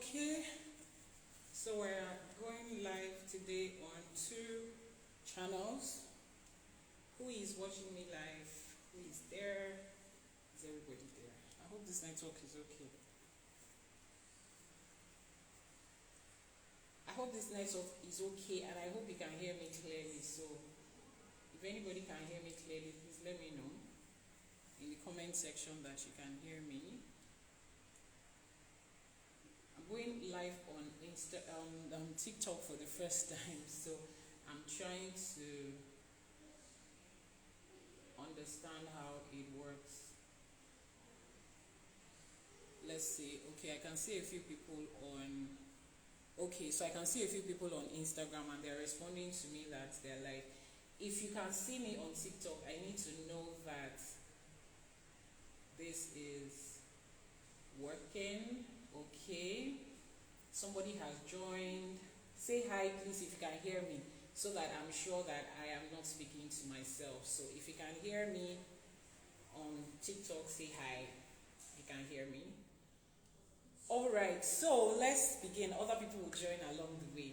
Okay, so we're going live today on 2 channels. Who is watching me live? Who is there? Is everybody there? I hope this network is okay. I hope this network is okay, and I hope you can hear me clearly. So if anybody can hear me clearly, please let me know in the comment section that you can hear me. I'm going live on TikTok for the first time, so I'm trying to understand how it works. Let's see. Okay, I can see a few people on. Okay, so I can see a few people on Instagram, and they're responding to me that they're like, if you can see me on TikTok, I need to know that this is working. Okay, somebody has joined. Say hi, please, if you can hear me, so that I'm sure that I am not speaking to myself. So if you can hear me on TikTok, say hi. You can hear me. Alright, so let's begin. Other people will join along the way.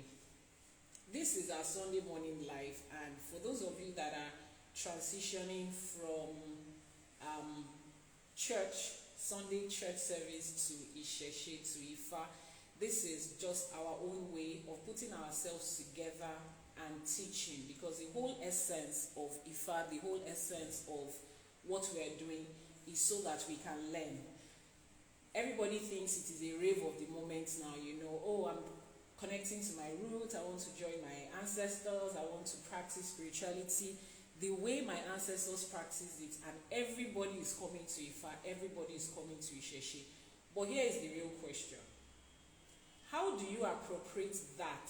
This is our Sunday morning live, and for those of you that are transitioning from Sunday church service to Iṣẹṣe to IFÁ, this is just our own way of putting ourselves together and teaching, because the whole essence of IFÁ, the whole essence of what we are doing is so that we can learn. Everybody thinks it is a rave of the moment now, oh, I'm connecting to my roots, I want to join my ancestors, I want to practice spirituality the way my ancestors practiced it, and everybody is coming to IFÁ, everybody is coming to Iṣẹṣe. But here is the real question. How do you appropriate that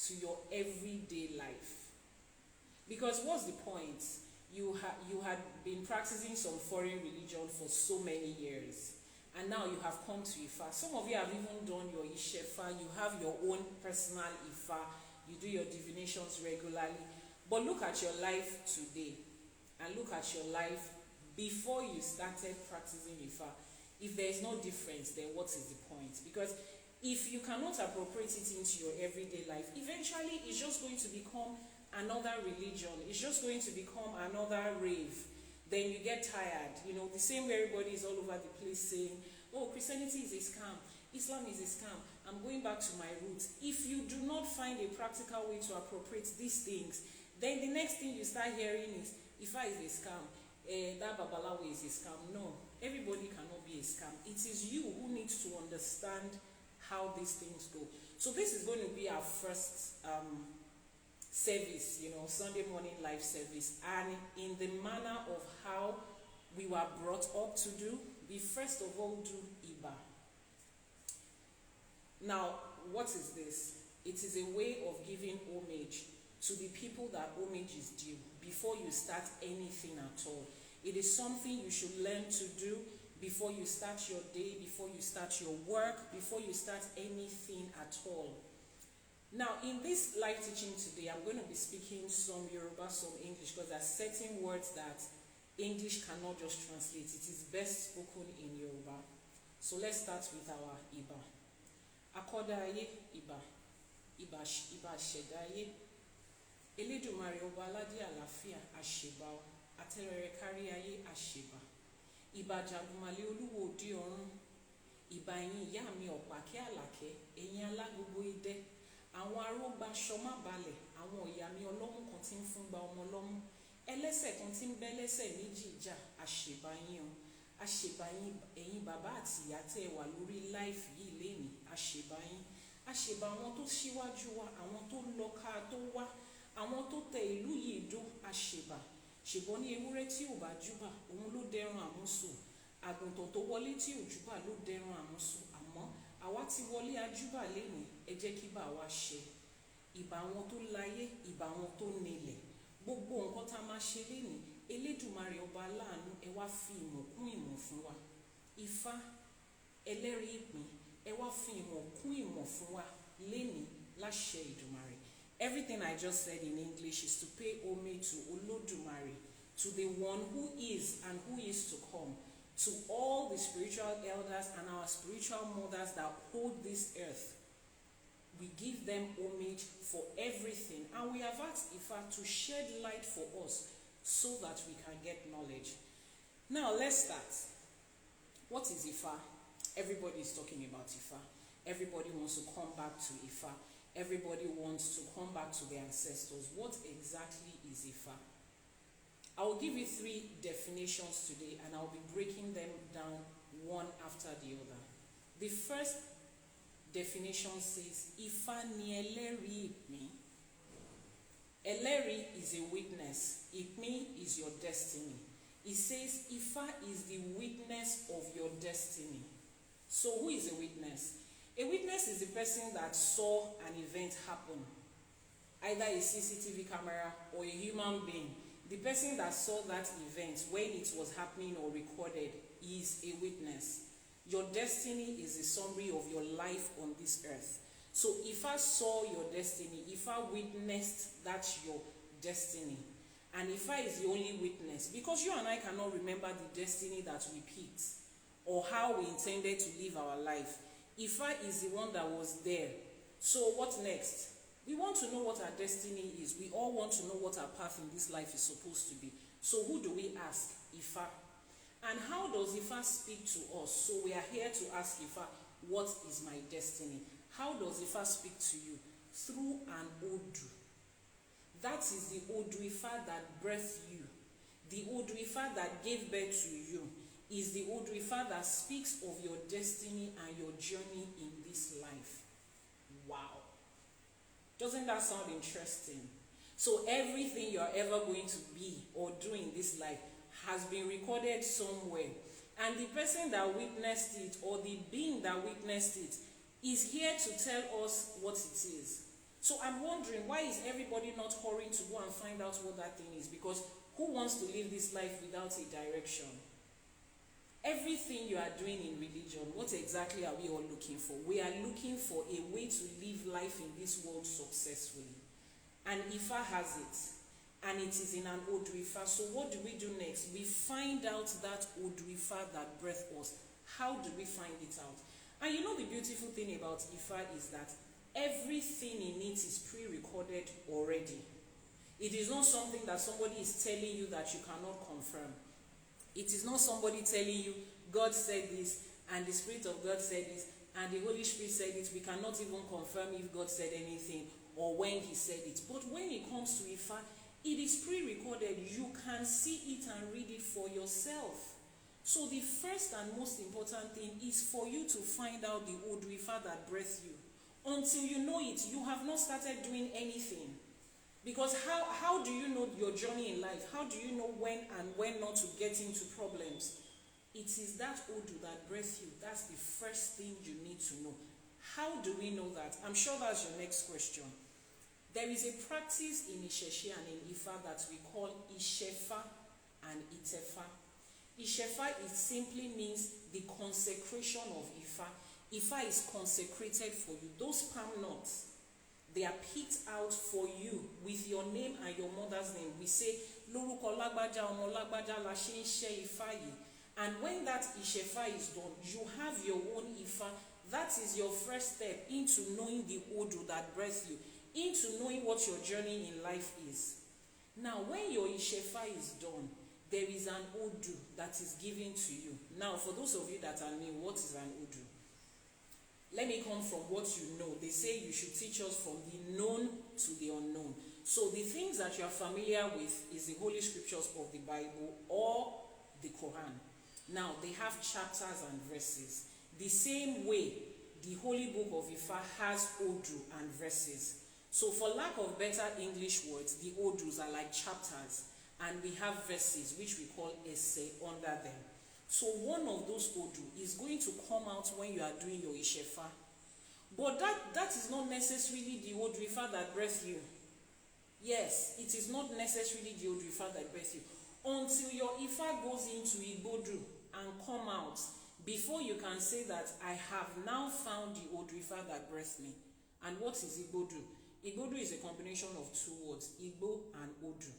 to your everyday life? Because what's the point? You had been practicing some foreign religion for so many years, and now you have come to IFÁ. Some of you have even done your Ìṣẹ̀fà, you have your own personal IFÁ, you do your divinations regularly. But look at your life today, and look at your life before you started practicing IFÁ. If there is no difference, then what is the point? Because if you cannot appropriate it into your everyday life, eventually it's just going to become another religion. It's just going to become another rave. Then you get tired. The same way everybody is all over the place saying, oh, Christianity is a scam, Islam is a scam, I'm going back to my roots. If you do not find a practical way to appropriate these things, then the next thing you start hearing is, IFÁ is a scam, that Babalawo is a scam. No, everybody cannot be a scam. It is you who needs to understand how these things go. So this is going to be our first service, Sunday morning live service, and in the manner of how we were brought up to do, we first of all do Iba. Now, what is this? It is a way of giving homage to the people that homage is due before you start anything at all. It is something you should learn to do before you start your day, before you start your work, before you start anything at all. Now, in this live teaching today, I'm going to be speaking some Yoruba, some English, because there are certain words that English cannot just translate. It is best spoken in Yoruba. So let's start with our Iba. Akodaye Iba. Iba Shedaye. Elédùmarè Ọba Aládé Àlàáfíà Àṣèbà Atẹ́rẹrẹ Káríayé Àṣèbà. Ìbà Jàgùnmàlè Olúwo òde ọ̀run. Ìbà ẹ̀yin ìyá mi ọ̀pàkẹ́ àlàkẹ́, ẹ̀yin alágbogbo idẹ. Àwọn arógbá ṣọmá balẹ̀, àwọn ìyá mi ọlọ́mú kan tí ń fúngbà ọmọ lọ́mú. Ẹlẹ́sẹ̀ kan tí ń bẹ́ lẹ́sẹ̀ méjì jà, àṣèbà yín o. Àṣèbà yín ẹ̀yin bàbá àti ìyá tẹ́ wà lórí láìfì yìí lénìí, àṣèbà yín. Àṣèbà àwọn tó ṣíwájú wa, àwọn tó lọ ká tó wá, àwọn tó tẹ ìlú yìí dó, àṣèbà. Ṣèbọn ní ewúrẹ́ tí ò bá júbà, òun ló dẹran àmúsù. Àgùntàn tó wọlé tí ò júbà ló dẹran àmúsù. Àmọ́ àwa ti wọlé ajúbà lénìí, ẹ jẹ́ kí bá wa ṣe. Ìbà àwọn tó láyé, ìbà àwọn tó nílẹ̀. Gbogbo nǹkan tá a máa ṣe lénìí, Elédùmarè Ọba aláàánú, ẹ wá fi ìmọ̀ kún ìmọ̀ fún wa. IFÁ ẹlẹ́rìí ìpín, ẹ wá fi ìmọ̀ kún ìmọ̀ fún wa lénìí láṣẹ Ìdùmarè. Everything I just said in English is to pay homage to Olódùmarè, to the one who is and who is to come, to all the spiritual elders and our spiritual mothers that hold this earth. We give them homage for everything, and we have asked IFÁ to shed light for us so that we can get knowledge. Now let's start. What is IFÁ? Everybody is talking about IFÁ. Everybody wants to come back to IFÁ. Everybody wants to come back to their ancestors. What exactly is IFÁ? I will give you 3 definitions today, and I'll be breaking them down one after the other. The first definition says, IFÁ ni ẹlẹ́rìí ìpín. Ẹlẹ́rìí is a witness. Ìpín is your destiny. It says IFÁ is the witness of your destiny. So who is a witness? A witness is the person that saw an event happen, either a CCTV camera or a human being. The person that saw that event when it was happening or recorded is a witness. Your destiny is a summary of your life on this earth. So IFÁ saw your destiny. IFÁ witnessed that's your destiny. And IFÁ is the only witness, because you and I cannot remember the destiny that we picked or how we intended to live our life. IFÁ is the one that was there. So what next? We want to know what our destiny is. We all want to know what our path in this life is supposed to be. So who do we ask? IFÁ. And how does IFÁ speak to us? So we are here to ask IFÁ, what is my destiny? How does IFÁ speak to you? Through an Odu. That is the Odu IFÁ that birthed you. The Odu IFÁ that gave birth to you is the Odu IFÁ that speaks of your destiny and your journey in this life. Wow. Doesn't that sound interesting? So everything you are ever going to be or do in this life has been recorded somewhere. And the person that witnessed it, or the being that witnessed it, is here to tell us what it is. So I'm wondering, why is everybody not hurrying to go and find out what that thing is? Because who wants to live this life without a direction? Everything you are doing in religion, what exactly are we all looking for? We are looking for a way to live life in this world successfully. And IFÁ has it. And it is in an Odu IFÁ. So what do we do next? We find out that Odu IFÁ that birthed us. How do we find it out? And you know the beautiful thing about IFÁ is that everything in it is pre-recorded already. It is not something that somebody is telling you that you cannot confirm. It is not somebody telling you, God said this, and the Spirit of God said this, and the Holy Spirit said it. We cannot even confirm if God said anything or when He said it. But when it comes to IFÁ, it is pre-recorded. You can see it and read it for yourself. So the first and most important thing is for you to find out the Odu IFÁ that birthed you. Until you know it, you have not started doing anything. Because how do you know your journey in life? How do you know when and when not to get into problems? It is that Odu that birthed you. That's the first thing you need to know. How do we know that? I'm sure that's your next question. There is a practice in Iṣẹṣe and in IFÁ that we call IFÁ and ISESE. IFÁ, it simply means the consecration of IFÁ. IFÁ is consecrated for you. Those palm nuts, they are picked out for you with your name and your mother's name. We say, Lórúkọ lágbájá, ọmọ lágbájá la ṣe ń ṣe IFÁ yìí. And when that IFÁ is done, you have your own IFÁ. That is your first step into knowing the Odu that birthed you, into knowing what your journey in life is. Now, when your IFÁ is done, there is an Odu that is given to you. Now, for those of you that are new, what is an Odu? Let me come from what you know. They say you should teach us from the known to the unknown. So the things that you are familiar with is the Holy Scriptures of the Bible or the Quran. Now, they have chapters and verses. The same way the Holy Book of IFÁ has Odu and verses. So for lack of better English words, the Odus are like chapters, and we have verses which we call essay under them. So one of those Odu is going to come out when you are doing your IFÁ. But that is not necessarily the Odu IFÁ that birthed you. Yes, it is not necessarily the Odu IFÁ that birthed you. Until your IFÁ goes into Igbodu and come out, before you can say that I have now found the Odu IFÁ that birthed me. And what is Igbodu? Igbodu is a combination of two words, Igbo and Odu.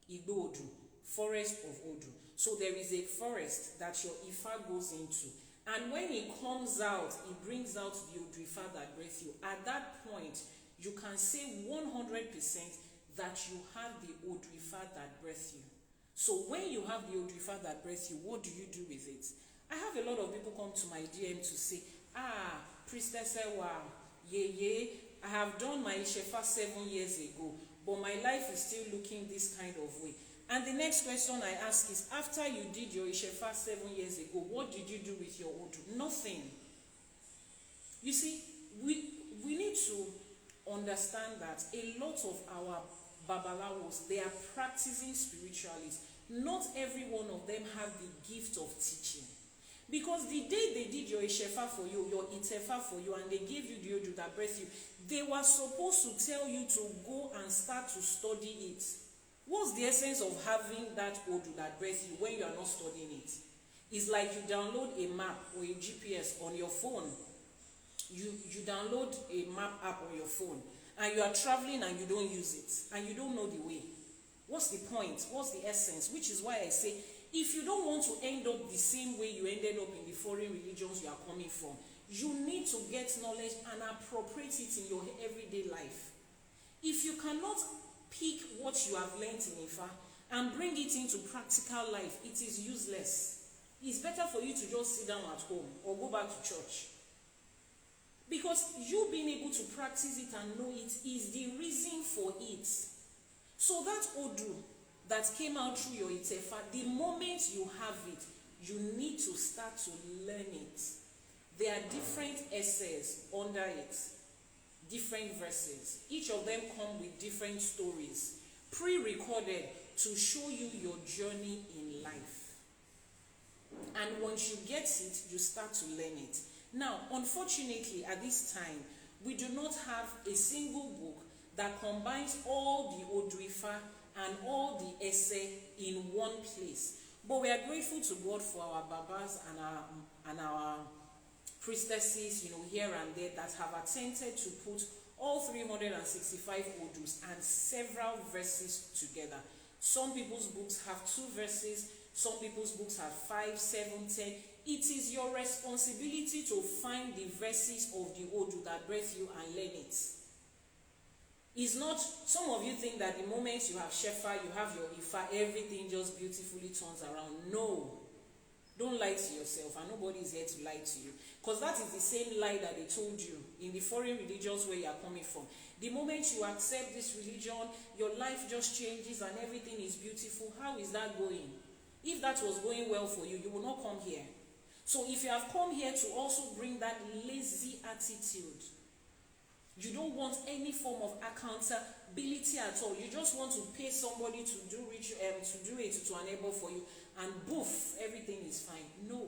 Igbo Odu. forest of Odu. So there is a forest that your Ifa goes into. And when it comes out, it brings out the Odu-Ifa that breathes you. At that point, you can say 100% that you have the Odu-Ifa that breathes you. So when you have the Odu-Ifa that breathes you, what do you do with it? I have a lot of people come to my DM to say, Priestess Ewa, I have done my Ishefa 7 years ago, but my life is still looking this kind of way. And the next question I ask is, after you did your Ishefa 7 years ago, what did you do with your Odu? Nothing. You see, we need to understand that a lot of our Babalawos, they are practicing spiritualists. Not every one of them have the gift of teaching. Because the day they did your Ishefa for you, your Itefa for you, and they gave you the Odu that breathed you, they were supposed to tell you to go and start to study it. What's the essence of having that Odu that breathes you when you are not studying it? It's like you download a map or a GPS on your phone. You download a map app on your phone, and you are traveling and you don't use it, and you don't know the way. What's the point? What's the essence? Which is why I say, if you don't want to end up the same way you ended up in the foreign religions you are coming from, you need to get knowledge and appropriate it in your everyday life. If you cannot pick what you have learned in Ifa and bring it into practical life, it is useless. It's better for you to just sit down at home or go back to church. Because you being able to practice it and know it is the reason for it. So that Odu that came out through your Itefa, the moment you have it, you need to start to learn it. There are different essays under it, different verses. Each of them come with different stories, pre-recorded to show you your journey in life. And once you get it, you start to learn it. Now, unfortunately, at this time, we do not have a single book that combines all the Odu-Ifa and all the essay in one place. But we are grateful to God for our Babas and our priestesses, here and there, that have attempted to put all 365 Odus and several verses together. Some people's books have 2 verses, some people's books have 5, 7, 10. It is your responsibility to find the verses of the Odu that breathe you and learn it. It's not, some of you think that the moment you have Shefa, you have your Ifa, everything just beautifully turns around. No. Don't lie to yourself, and nobody is here to lie to you. Because that is the same lie that they told you in the foreign religions where you are coming from. The moment you accept this religion, your life just changes and everything is beautiful. How is that going? If that was going well for you, you will not come here. So if you have come here to also bring that lazy attitude, you don't want any form of accountability at all. You just want to pay somebody to do it to enable for you, and boof, everything is fine. No.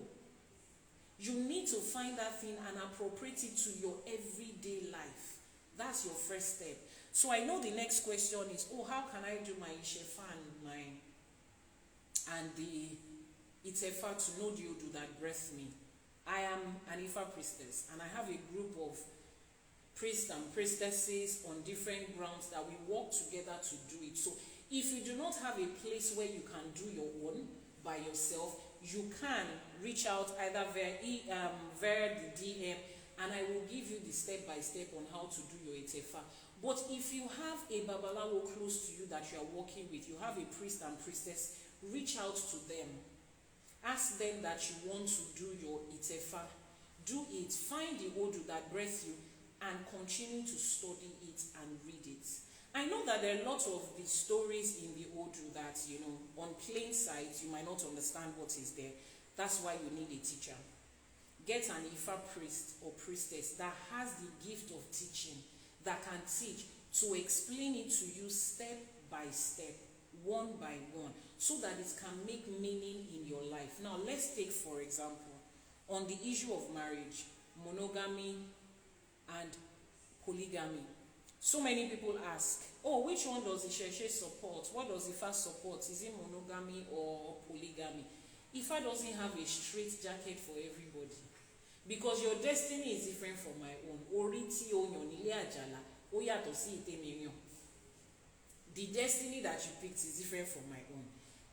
You need to find that thing and appropriate it to your everyday life. That's your first step. So I know the next question is, how can I do my Ishefa and the Itefa to know the Odu that breathed me? I am an Ifa priestess, and I have a group of priests and priestesses on different grounds that we work together to do it. So if you do not have a place where you can do your own by yourself, you can reach out either via the DM, and I will give you the step-by-step on how to do your Itefa. But if you have a Babalawo close to you that you are working with, you have a priest and priestess, reach out to them. Ask them that you want to do your Itefa. Do it. Find the Odu that breathes you and continue to study it and read it. I know that there are lots of the stories in the Odu that, on plain sight, you might not understand what is there. That's why you need a teacher. Get an Ifa priest or priestess that has the gift of teaching, that can teach, to explain it to you step by step, one by one, so that it can make meaning in your life. Now, let's take, for example, on the issue of marriage, monogamy and polygamy. So many people ask, which one does Iṣẹṣe support? What does IFA support? Is it monogamy or polygamy? IFA doesn't have a straight jacket for everybody, because your destiny is different from my own. The destiny that you picked is different from my own.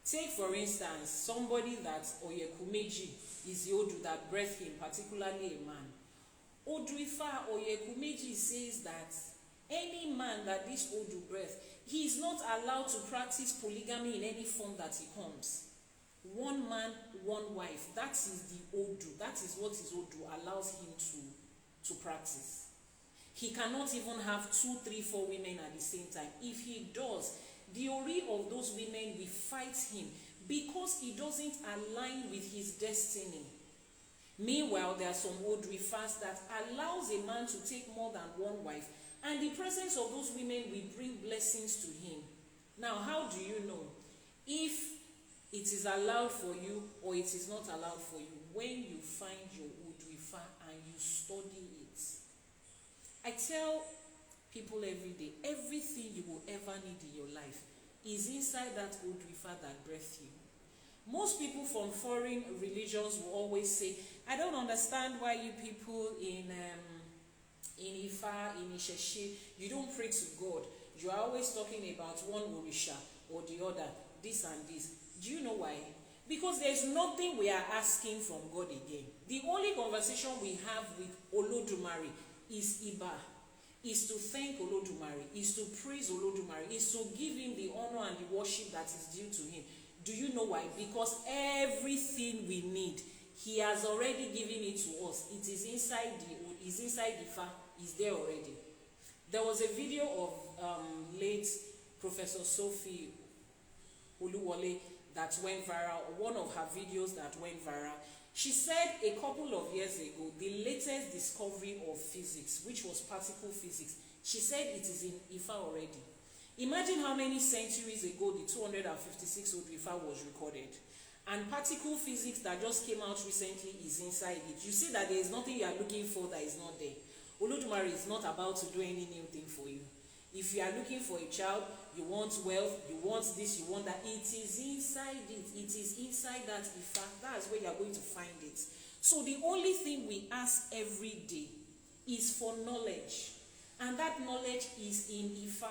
Take for instance somebody that Oyekumeji is the Odu that birthed him, particularly a man. Odu Ifa Oyekumeji says that any man that this Odu birth, he is not allowed to practice polygamy in any form that he comes. One man, one wife. That is the Odu. That is what his Odu allows him to practice. He cannot even have 2, 3, 4 women at the same time. If he does, the Ori of those women will fight him because he doesn't align with his destiny. Meanwhile, there are some Odu Ifas that allows a man to take more than one wife, and the presence of those women will bring blessings to him. Now, how do you know if it is allowed for you or it is not allowed for you? When you find your Odu Ifa and you study it. I tell people every day, everything you will ever need in your life is inside that Odu Ifa that birthed you. Most people from foreign religions will always say, I don't understand why you people in IFÁ, in Iṣẹṣe, you don't pray to God. You are always talking about one Orisha or the other, this and this. Do you know why? Because there's nothing we are asking from God again. The only conversation we have with Olodumare is Iba, is to thank Olodumare, is to praise Olodumare, is to give him the honor and the worship that is due to him. Do you know why? Because everything we need, he has already given it to us. It is inside the IFA, is there already. There was a video of late Professor Sophie Oluwole that went viral, one of her videos that went viral. She said a couple of years ago, the latest discovery of physics, which was particle physics, she said it is in IFA already. Imagine how many centuries ago the 256 Odu Ifa was recorded. And particle physics that just came out recently is inside it. You see that there is nothing you are looking for that is not there. Olodumare is not about to do any new thing for you. If you are looking for a child, you want wealth, you want this, you want that, it is inside it. It is inside that IFA. That's where you are going to find it. So the only thing we ask every day is for knowledge. And that knowledge is in IFA.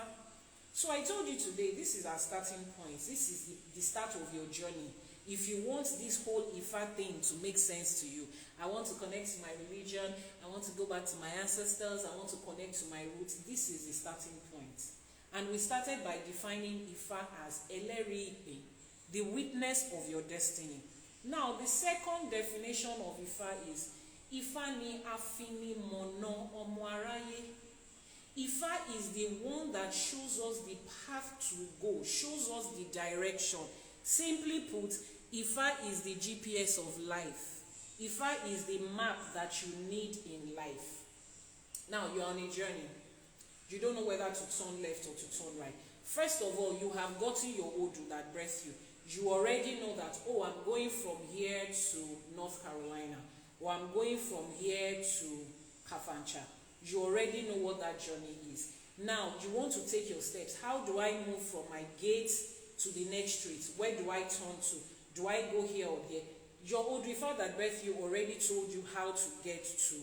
So I told you today, this is our starting point. This is the start of your journey. If you want this whole IFA thing to make sense to you, I want to connect to my religion, I want to go back to my ancestors, I want to connect to my roots, this is the starting point. And we started by defining IFA as Eleriipe, the witness of your destiny. Now, the second definition of IFA is IFA ni afini mono omo araye. IFA is the one that shows us the path to go, shows us the direction. Simply put, IFA is the GPS of life. IFA is the map that you need in life. Now, you're on a journey. You don't know whether to turn left or to turn right. First of all, you have gotten your Odu that birthed you. You already know that, oh, I'm going from here to North Carolina, or I'm going from here to Kafancha. You already know what that journey is. Now, you want to take your steps. How do I move from my gate to the next street? Where do I turn to? Do I go here or there? Your Odu Ifa that birthed you already told you how to get to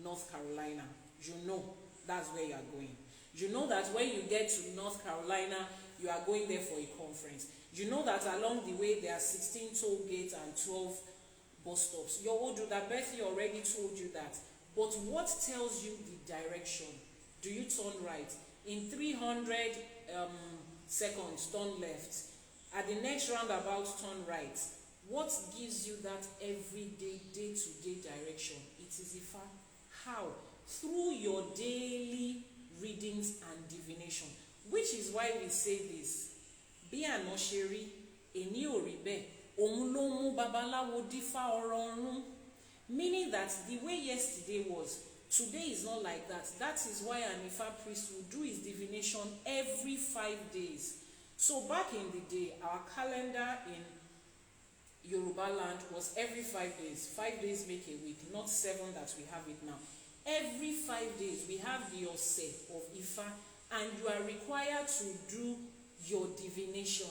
North Carolina. You know that's where you are going. You know that when you get to North Carolina, you are going there for a conference. You know that along the way there are 16 toll gates and 12 bus stops. Your Odu that birthed you already told you that. But what tells you the direction? Do you turn right? In 300 seconds, turn left. At the next roundabout, turn right. What gives you that everyday, day-to-day direction? It is IFA. How? Through your daily readings and divination. Which is why we say this. Bí àná ṣe rí, èní ò rí bẹ́ẹ̀. Òun ló mú babaláwo dífá ọ̀rọ̀ ọ̀run. Meaning that the way yesterday was, today is not like that. That is why an IFA priest will do his divination every 5 days. So back in the day, our calendar in Yoruba land was every 5 days. 5 days make a week, not 7 that we have it now. Every 5 days, we have the Ose of IFA, and you are required to do your divination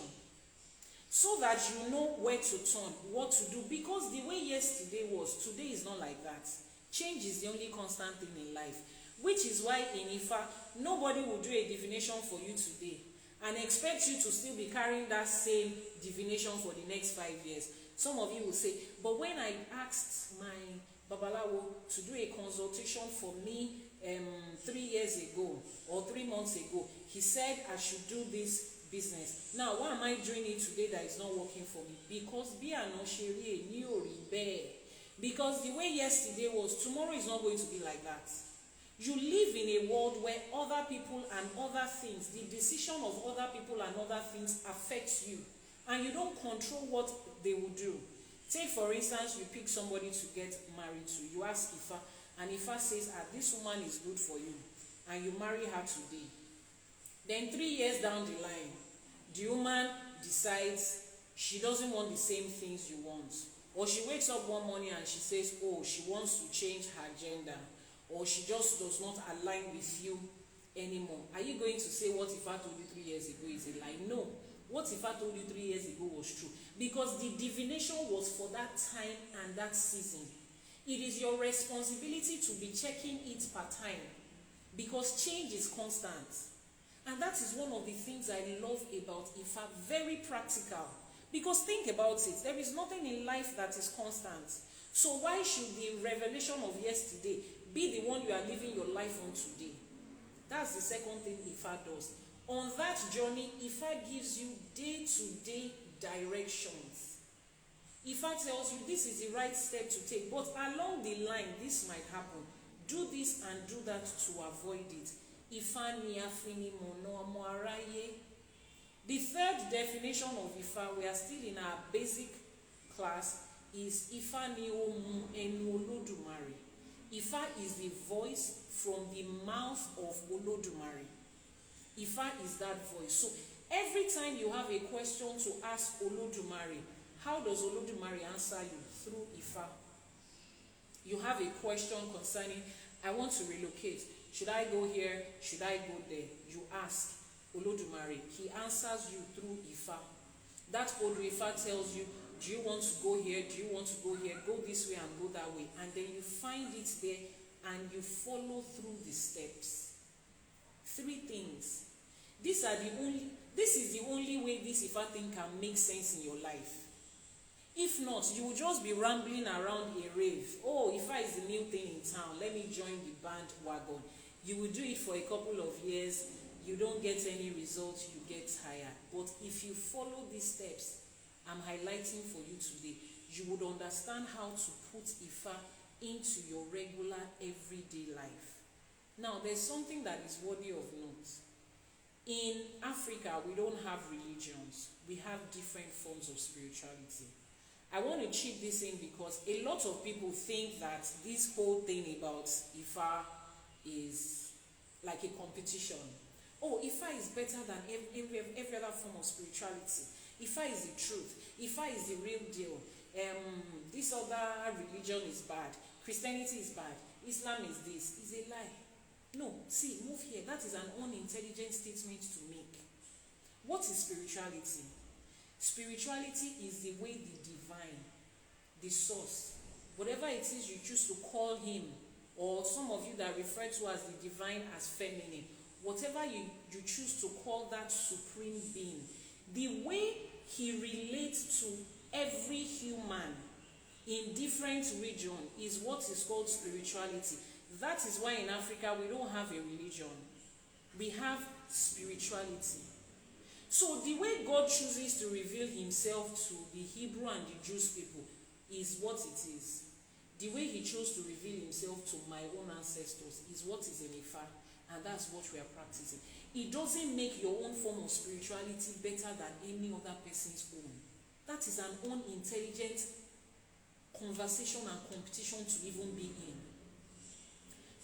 so that you know where to turn, what to do. Because the way yesterday was, today is not like that. Change is the only constant thing in life. Which is why in IFA, nobody will do a divination for you today and expect you to still be carrying that same divination for the next 5 years. Some of you will say, but when I asked my Babalawo to do a consultation for me 3 years ago or 3 months ago, he said I should do this business. Now, why am I doing it today that is not working for me? Because because the way yesterday was, tomorrow is not going to be like that. You live in a world where other people and other things, the decision of other people and other things affects you, and you don't control what they will do. Take for instance, you pick somebody to get married to. You ask IFÁ, and IFÁ says, this woman is good for you, and you marry her today. Then 3 years down the line, the woman decides she doesn't want the same things you want. Or she wakes up one morning and she says, oh, she wants to change her gender. Or she just does not align with you anymore. Are you going to say what IFÁ told you 3 years ago is a lie? No. What IFÁ told you 3 years ago was true. Because the divination was for that time and that season. It is your responsibility to be checking it per time. Because change is constant. And that is one of the things I love about IFÁ. Very practical. Because think about it. There is nothing in life that is constant. So why should the revelation of yesterday be the one you are living your life on today? That's the second thing IFÁ does. On that journey, IFÁ gives you day-to-day directions. IFÁ tells you this is the right step to take, but along the line, this might happen. Do this and do that to avoid it. The third definition of IFÁ, we are still in our basic class, is IFÁ ni ohùn ẹnu Olódùmarè. IFÁ is the voice from the mouth of Olódùmarè. IFÁ is that voice. So every time you have a question to ask Olódùmarè, how does Olódùmarè answer you? Through IFÁ. You have a question concerning, I want to relocate. Should I go here? Should I go there? You ask Olódùmarè. He answers you through IFÁ. That old IFÁ tells you, do you want to go here? Do you want to go here? Go this way and go that way. And then you find it there and you follow through the steps. 3 things. This is the only way this IFÁ thing can make sense in your life. If not, you will just be rambling around a rave. Oh, IFÁ is the new thing in town. Let me join the bandwagon. You will do it for a couple of years. You don't get any results. You get tired. But if you follow these steps I'm highlighting for you today, you would understand how to put IFÁ into your regular everyday life. Now, there's something that is worthy of note. In Africa, we don't have religions. We have different forms of spirituality. I want to chip this in because a lot of people think that this whole thing about IFÁ is like a competition. Oh, IFÁ is better than every other form of spirituality. IFÁ is the truth. IFÁ is the real deal. This other religion is bad. Christianity is bad. Islam is this. It's a lie. No, see, move here. That is an unintelligent statement to make. What is spirituality? Spirituality is the way the divine, the source, whatever it is you choose to call him, or some of you that refer to as the divine as feminine, whatever you choose to call that supreme being, the way he relates to every human in different regions is what is called spirituality. That is why in Africa we don't have a religion. We have spirituality. So the way God chooses to reveal himself to the Hebrew and the Jewish people is what it is. The way he chose to reveal himself to my own ancestors is what is in IFÁ, and that's what we are practicing. It doesn't make your own form of spirituality better than any other person's own. That is an unintelligent conversation and competition to even be in.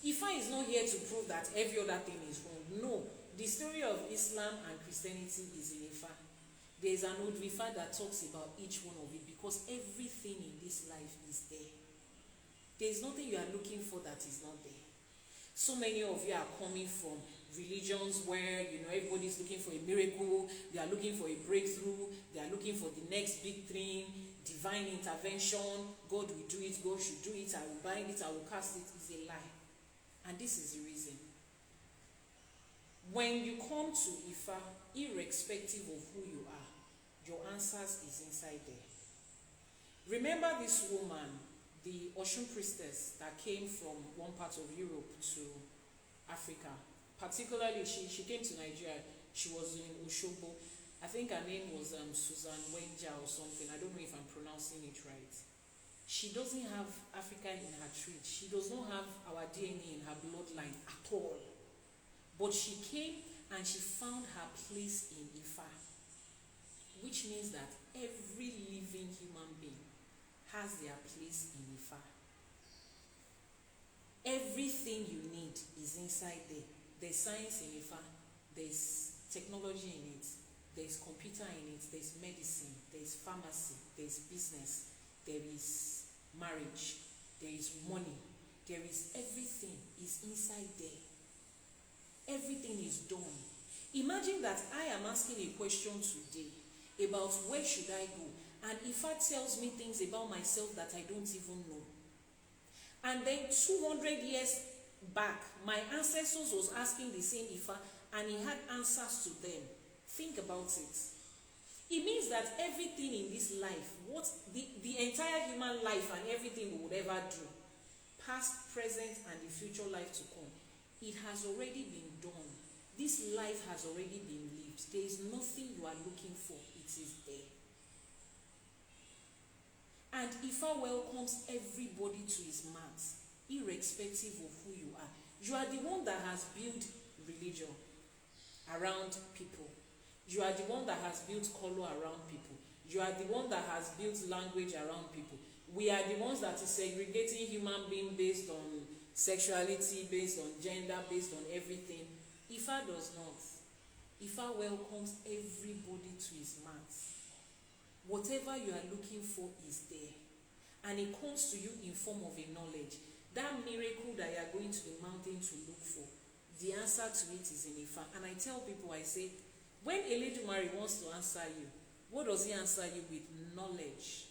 IFÁ is not here to prove that every other thing is wrong. No. The story of Islam and Christianity is in IFÁ. There is an old IFÁ that talks about each one of it because everything in this life is there. There is nothing you are looking for that is not there. So many of you are coming from religions where everybody is looking for a miracle, they are looking for a breakthrough, they are looking for the next big thing, divine intervention. God will do it, God should do it, I will bind it, I will cast it. Is a lie. And this is the reason. When you come to IFÁ, irrespective of who you are, your answers is inside there. Remember this woman, the Oshun priestess that came from one part of Europe to Africa. Particularly, she came to Nigeria. She was in Oshobo. I think her name was Susan Wenja or something. I don't know if I'm pronouncing it right. She doesn't have Africa in her tree. She does not have our DNA in her bloodline at all. But she came and she found her place in IFÁ, which means that every living human being has their place in IFÁ. Everything you need is inside there. There's science in IFÁ, there's technology in it, there's computer in it, there's medicine, there's pharmacy, there's business, there is marriage, there is money, there is everything is inside there. Everything is done. Imagine that I am asking a question today about where should I go, and IFÁ tells me things about myself that I don't even know. And then 200 years back, my ancestors was asking the same IFÁ, and he had answers to them. Think about it. It means that everything in this life, what the entire human life and everything we would ever do, past, present, and the future life to come, it has already been done. This life has already been lived. There is nothing you are looking for. It is there. And IFÁ welcomes everybody to his mat, irrespective of who you are. You are the one that has built religion around people. You are the one that has built color around people. You are the one that has built language around people. We are the ones that is segregating human beings based on sexuality, based on gender, based on everything. IFÁ does not. IFÁ welcomes everybody to his mat. Whatever you are looking for is there. And it comes to you in form of a knowledge. That miracle that you are going to the mountain to look for, the answer to it is in IFÁ. And I tell people, I say, when Eledumare wants to answer you, what does he answer you with? Knowledge.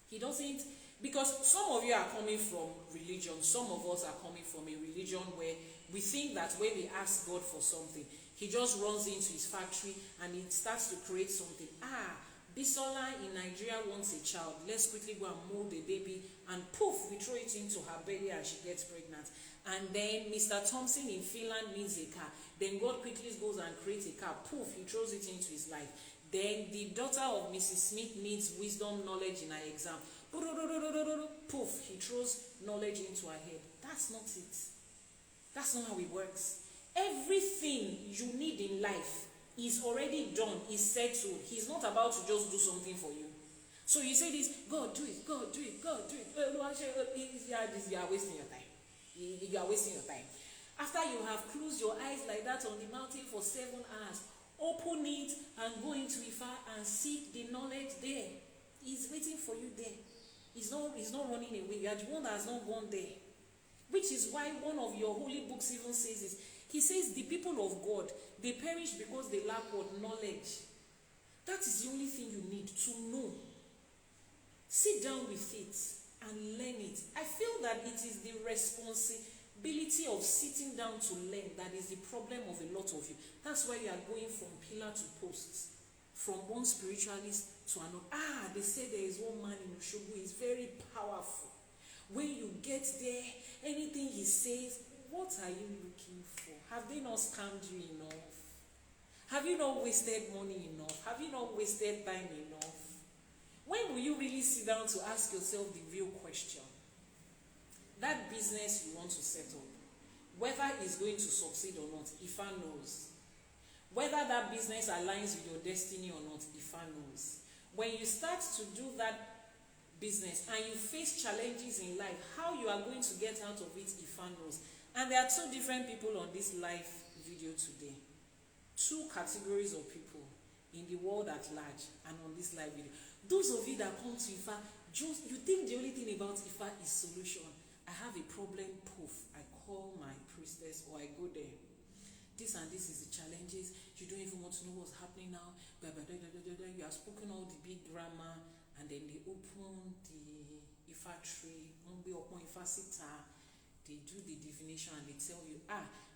He doesn't, because some of you are coming from religion, some of us are coming from a religion where we think that when we ask God for something, he just runs into his factory and he starts to create something. Bisola in Nigeria wants a child. Let's quickly go and mold the baby, and poof, we throw it into her belly and she gets pregnant. And then Mr. Thompson in Finland needs a car. Then God quickly goes and creates a car. Poof, he throws it into his life. Then the daughter of Mrs. Smith needs wisdom, knowledge in her exam. Poof, he throws knowledge into her head. That's not it. That's not how it works. Everything you need in life is already done, is settled. He's not about to just do something for you. So you say this, God do it, God do it, God do it. You are wasting your time. You are wasting your time. After you have closed your eyes like that on the mountain for 7 hours, open it and go into IFÁ and seek the knowledge there. He's waiting for you there. He's not running away. You are the one that has not gone there. Which is why one of your holy books even says this. He says the people of God, they perish because they lack what? Knowledge. That is the only thing you need to know. Sit down with it and learn it. I feel that it is the responsibility of sitting down to learn that is the problem of a lot of you. That's why you are going from pillar to post, from one spiritualist to another. They say there is one man in Oshobo, he's very powerful. When you get there, anything he says, what are you looking for? Have they not scammed you enough? Have you not wasted money enough? Have you not wasted time enough? When will you really sit down to ask yourself the real question? That business you want to set up, whether it's going to succeed or not, IFÁ knows. Whether that business aligns with your destiny or not, IFÁ knows. When you start to do that business and you face challenges in life, how you are going to get out of it, IFÁ knows. And there are two different people on this live video today. Two categories of people in the world at large and on this live video. Those of you that come to IFÁ, you think the only thing about IFÁ is solution. I have a problem, poof, I call my priestess or I go there. This and this is the challenges. You don't even want to know what's happening now. You have spoken all the big grammar, and then they open the IFÁ tree. One way open IFÁ sita. They do the divination and they tell you,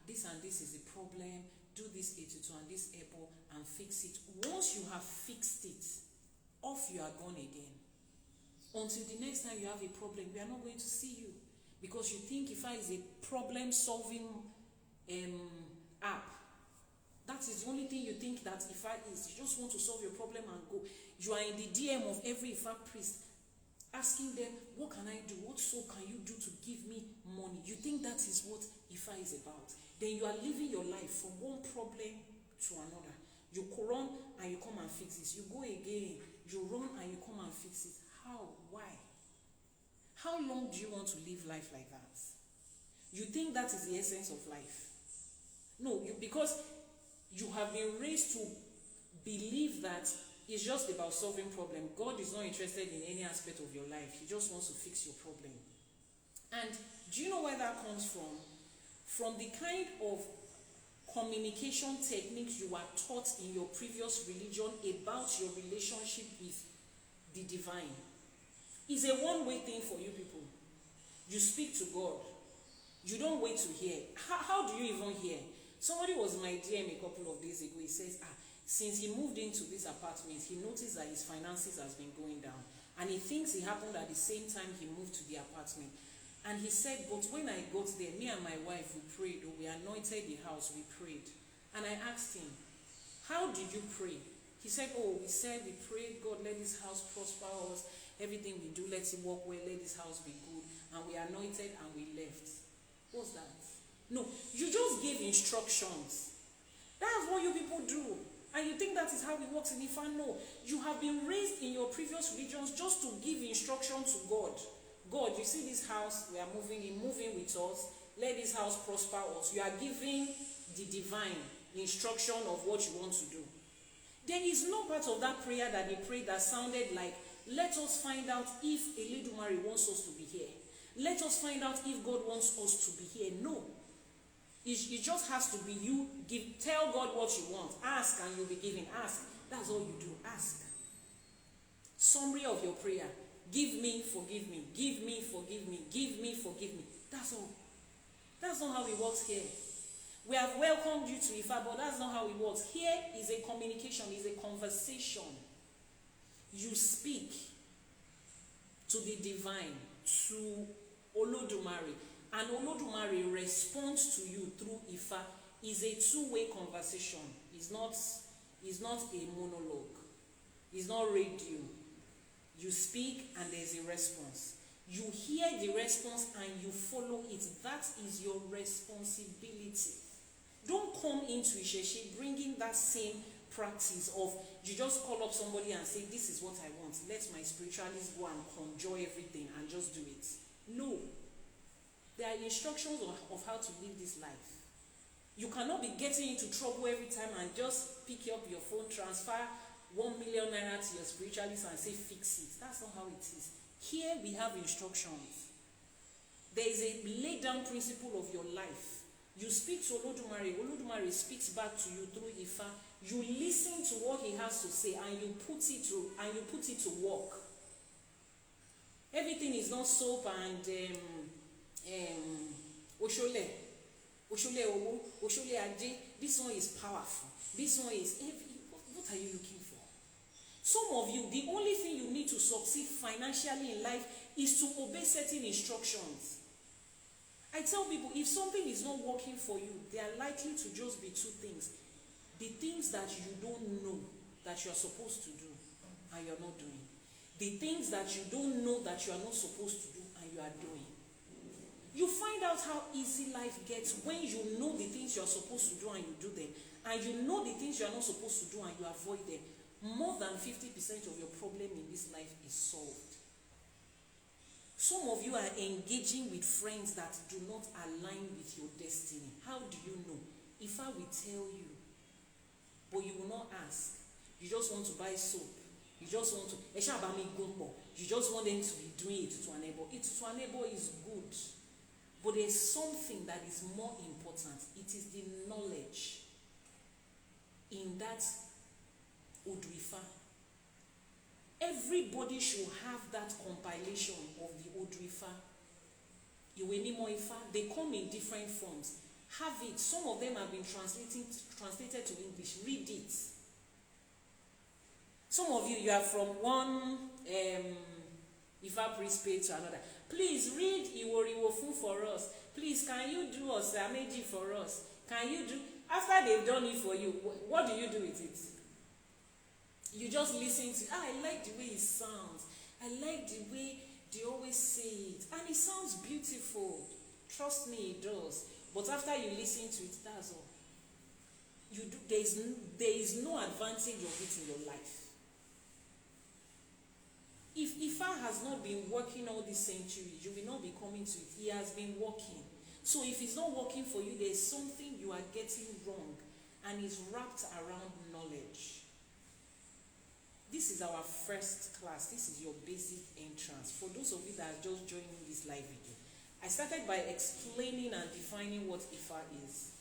this and this is the problem, do this etutu and this ebo and fix it. Once you have fixed it, off you are gone again. Until the next time you have a problem, we are not going to see you. Because you think IFÁ is a problem-solving app. That is the only thing you think that IFÁ is. You just want to solve your problem and go. You are in the DM of every IFÁ priest, asking them, what can I do? What soul can you do to give me money? You think that is what IFÁ is about. Then you are living your life from one problem to another. You run and you come and fix this. You go again. You run and you come and fix it. How? Why? How long do you want to live life like that? You think that is the essence of life? No, because you have been raised to believe that it's just about solving problems. God is not interested in any aspect of your life. He just wants to fix your problem. And do you know where that comes from? From the kind of communication techniques you were taught in your previous religion about your relationship with the divine. It's a one-way thing for you people. You speak to God. You don't wait to hear. How do you even hear? Somebody was in my DM a couple of days ago. He says, since he moved into this apartment, he noticed that his finances has been going down. And he thinks it happened at the same time he moved to the apartment. And he said, but when I got there, me and my wife, we prayed. We anointed the house, we prayed. And I asked him, how did you pray? He said, we prayed, God, let this house prosper us. Everything we do, let it work well, let this house be good. And we anointed and we left. What's that? No, you just gave instructions. That's what you people do. And you think that is how it works in IFÁ? No. You have been raised in your previous religions just to give instruction to God. God, you see this house, we are moving in, moving with us. Let this house prosper us. You are giving the divine instruction of what you want to do. There is no part of that prayer that they prayed that sounded like, let us find out if Eledumare wants us to be here. Let us find out if God wants us to be here. No. It just has to be you. Tell God what you want. Ask and you'll be given. Ask. That's all you do. Ask. Summary of your prayer. Give me, forgive me. Give me, forgive me. Give me, forgive me. That's all. That's not how it works here. We have welcomed you to IFÁ, but that's not how it works. Here is a communication, is a conversation. You speak to the divine, to Olodumare, and Olodumare responds to you through IFÁ. Is a two-way conversation. It's not a monologue. It's not radio. You speak and there's a response. You hear the response and you follow it. That is your responsibility. Don't come into Iṣẹṣe bringing that same practice of you just call up somebody and say, this is what I want. Let my spiritualist go and conjure everything and just do it. No. There are instructions of how to live this life. You cannot be getting into trouble every time and just pick up your phone, transfer 1 million naira to your spiritualist and say, fix it. That's not how it is. Here we have instructions. There is a laid down principle of your life. You speak to Olodumare, Olodumare speaks back to you through IFÁ. You listen to what he has to say and you put it to work. Everything is not soap and oshole owo, oshole aje. This one is powerful. This one is what are you looking for? Some of you, the only thing you need to succeed financially in life is to obey certain instructions. I tell people, if something is not working for you, they are likely to just be two things. The things that you don't know that you are supposed to do and you are not doing. The things that you don't know that you are not supposed to do and you are doing. You find out how easy life gets when you know the things you are supposed to do and you do them, and you know the things you are not supposed to do and you avoid them. More than 50% of your problem in this life is solved. Some of you are engaging with friends that do not align with your destiny. How do you know? IFÁ will tell you, but you will not ask. You just want to buy soap. You just want to, you just want them to be doing it to enable. It to enable is good. But there's something that is more important. It is the knowledge in that IFÁ. Everybody should have that compilation of the IFÁ. IYANIFA, they come in different forms. Have it. Some of them have been translated to English. Read it. Some of you are from one IFÁ priest page to another. Please read Iworiwofun for us. Please, can you do Osameji for us? Can you do? After they've done it for you, what do you do with it? You just listen to, I like the way it sounds. I like the way they always say it. And it sounds beautiful. Trust me, it does. But after you listen to it, that's all. There is no advantage of it in your life. If IFÁ has not been working all these centuries, you will not be coming to it. He has been working. So if it's not working for you, there's something you are getting wrong, and it's wrapped around knowledge. This is our first class. This is your basic entrance. For those of you that are just joining this live video, I started by explaining and defining what IFÁ is.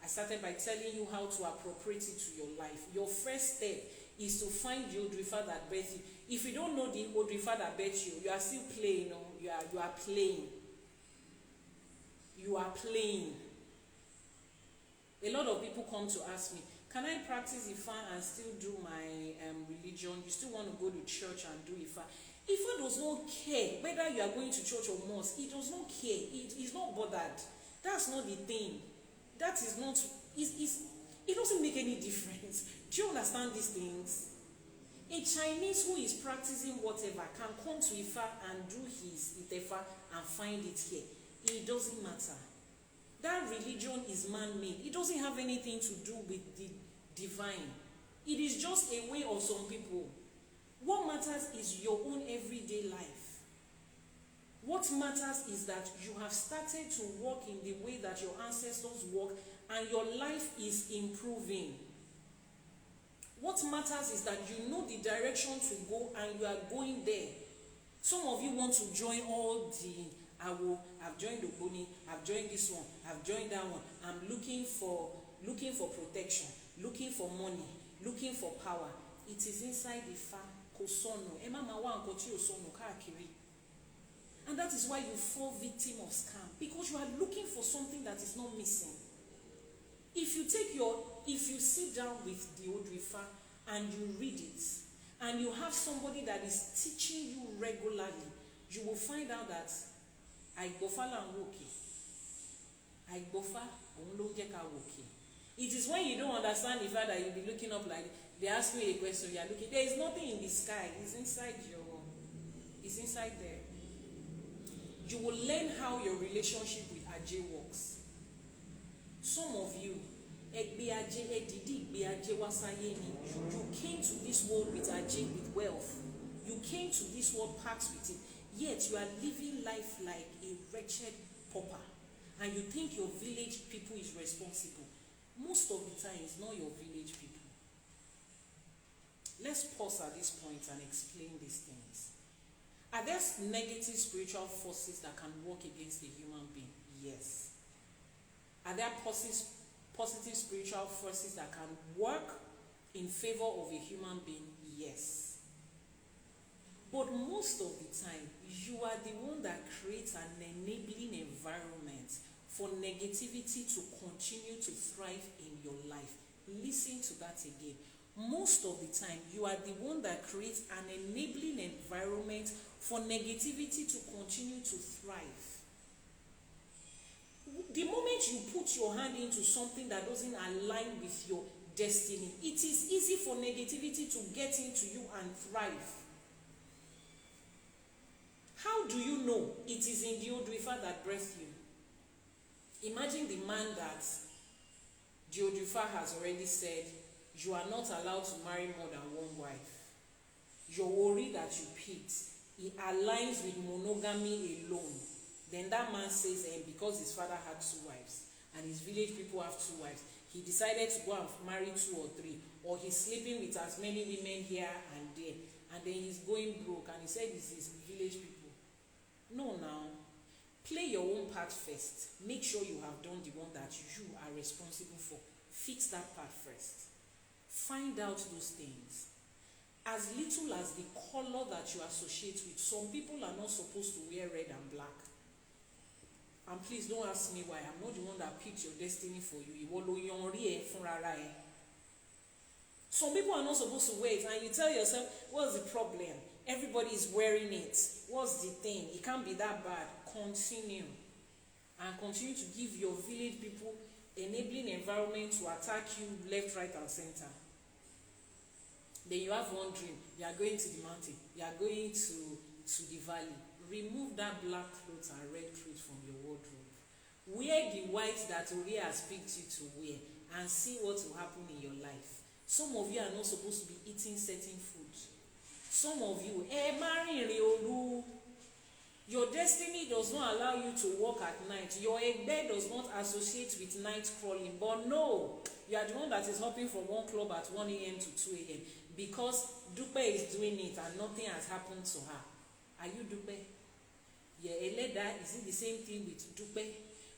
I started by telling you how to appropriate it to your life. Your first step is to find the Odrifa that birthed you. If you don't know the Odrifa that birthed you, you are still playing. You are playing. You are playing. A lot of people come to ask me, can I practice IFÁ and still do my religion? You still want to go to church and do IFÁ? IFÁ does not care whether you are going to church or mosque. It does not care. It is not bothered. That's not the thing. That is not. It doesn't make any difference. Do you understand these things? A Chinese who is practicing whatever can come to IFÁ and do his ITEFA and find it here. It doesn't matter. That religion is man-made. It doesn't have anything to do with the divine. It is just a way of some people. What matters is your own everyday life. What matters is that you have started to walk in the way that your ancestors walked, and your life is improving. What matters is that you know the direction to go and you are going there. Some of you want to join all the I've joined Ogoni, I've joined this one, I've joined that one. I'm looking for protection, looking for money, looking for power. It is inside IFÁ. And that is why you fall victim of scam, because you are looking for something that is not missing. If you sit down with the Odrifa and you read it, and you have somebody that is teaching you regularly, you will find out that it is when you don't understand the fact that you'll be looking up like they ask you a question, you are looking. There is nothing in the sky. It's inside there. You will learn how your relationship with Ajay works. Some of you, you came to this world with Ajay, with wealth. You came to this world packed with it. Yet you are living life like a wretched pauper. And you think your village people is responsible. Most of the time, it's not your village people. Let's pause at this point and explain these things. Are there negative spiritual forces that can work against a human being? Yes. Are there positive spiritual forces that can work in favor of a human being? Yes. But most of the time, you are the one that creates an enabling environment for negativity to continue to thrive in your life. Listen to that again. Most of the time, you are the one that creates an enabling environment for negativity to continue to thrive. The moment you put your hand into something that doesn't align with your destiny, it is easy for negativity to get into you and thrive. How do you know it is in the Odrifa that birthed you? Imagine the man that the Odrifa has already said, you are not allowed to marry more than one wife. Your worry that you picked, it aligns with monogamy alone. Then that man says, because his father had 2 wives and his village people have 2 wives, he decided to go and marry 2 or 3, or he's sleeping with as many women here and there, and then he's going broke, and he said this is village people. No, now. Play your own part first. Make sure you have done the one that you are responsible for. Fix that part first. Find out those things. As little as the color that you associate with. Some people are not supposed to wear red and black. And please don't ask me why. I'm not the one that picked your destiny for you. Some people are not supposed to wear it, and you tell yourself, what's the problem? Everybody is wearing it. What's the thing? It can't be that bad. Continue. And continue to give your village people enabling environment to attack you left, right, and center. Then you have one dream. You are going to the mountain. You are going to the valley. Remove that black clothes and red clothes from your wardrobe. Wear the white that Ori has picked you to wear, and see what will happen in your life. Some of you are not supposed to be eating certain food. Some of you, your destiny does not allow you to walk at night. Your bed does not associate with night crawling. But no, you are the one that is hopping from one club at 1 a.m. to 2 a.m. because Dupe is doing it and nothing has happened to her. Are you Dupe? Yeah, Eleda, is it the same thing with Dupe?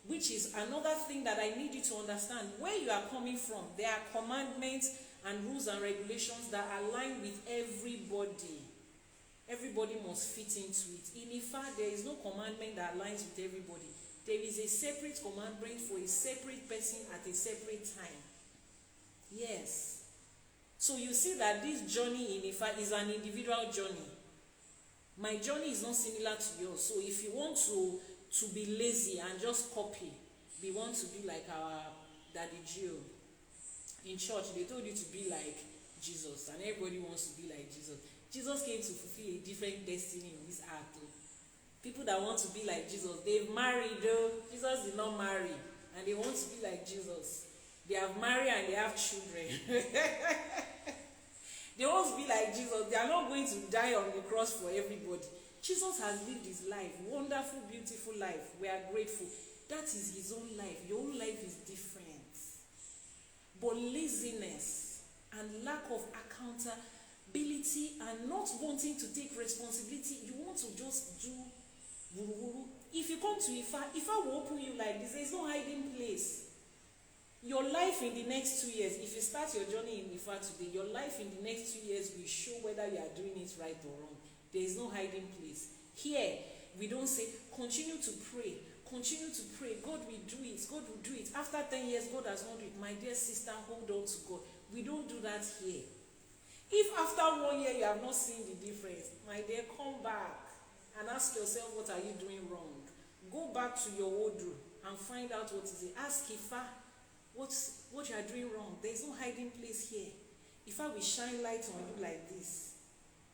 Which is another thing that I need you to understand. Where you are coming from, there are commandments and rules and regulations that align with everybody. Everybody must fit into it. In IFÁ, there is no commandment that aligns with everybody. There is a separate commandment for a separate person at a separate time. Yes. So you see that this journey in IFÁ is an individual journey. My journey is not similar to yours. So if you want to be lazy and just copy, we want to be like our Daddy Gio. In church, they told you to be like Jesus, and everybody wants to be like Jesus. Jesus came to fulfill a different destiny in this earth. People that want to be like Jesus, they've married though. Jesus did not marry, and they want to be like Jesus. They have married and they have children. They want to be like Jesus. They are not going to die on the cross for everybody. Jesus has lived his life, wonderful, beautiful life. We are grateful. That is his own life. Your own life is different. But laziness and lack of accountability and not wanting to take responsibility, you want to just do wuru. If you come to IFÁ will open you like this. There is no hiding place. Your life in the next 2 years, if you start your journey in IFÁ today, your life in the next 2 years will show whether you are doing it right or wrong. There is no hiding place. Here, we don't say, continue to pray. Continue to pray. God will do it. God will do it. After 10 years, God has not do it. My dear sister, hold on to God. We don't do that here. If after 1 year you have not seen the difference, my dear, come back and ask yourself, what are you doing wrong? Go back to your wardrobe and find out what is it. Ask IFÁ what you are doing wrong. There is no hiding place here. IFÁ will shine light on you like this.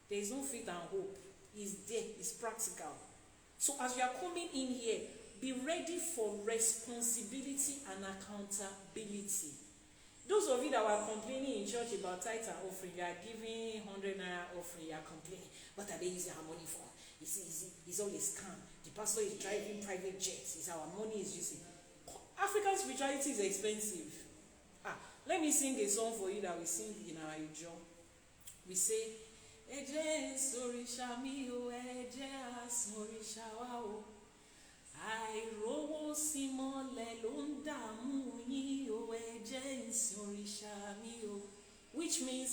There is no faith and hope. It's there. It's practical. So as you are coming in here, be ready for responsibility and accountability. Those of you that were complaining in church about tithe and offering, you are giving 100 naira offering, you are complaining. What are they using our money for? It's all a scam. The pastor is driving private jets. It's our money is using. African spirituality is expensive. Let me sing a song for you that we sing in our Ijo. We say, Eje sorisha mi o, eje asorisha wa o. Àìrówó símọ́lẹ̀ ló ń dààmú yín o, ẹ̀jẹ̀ ìsòrìṣà mi o. Which means,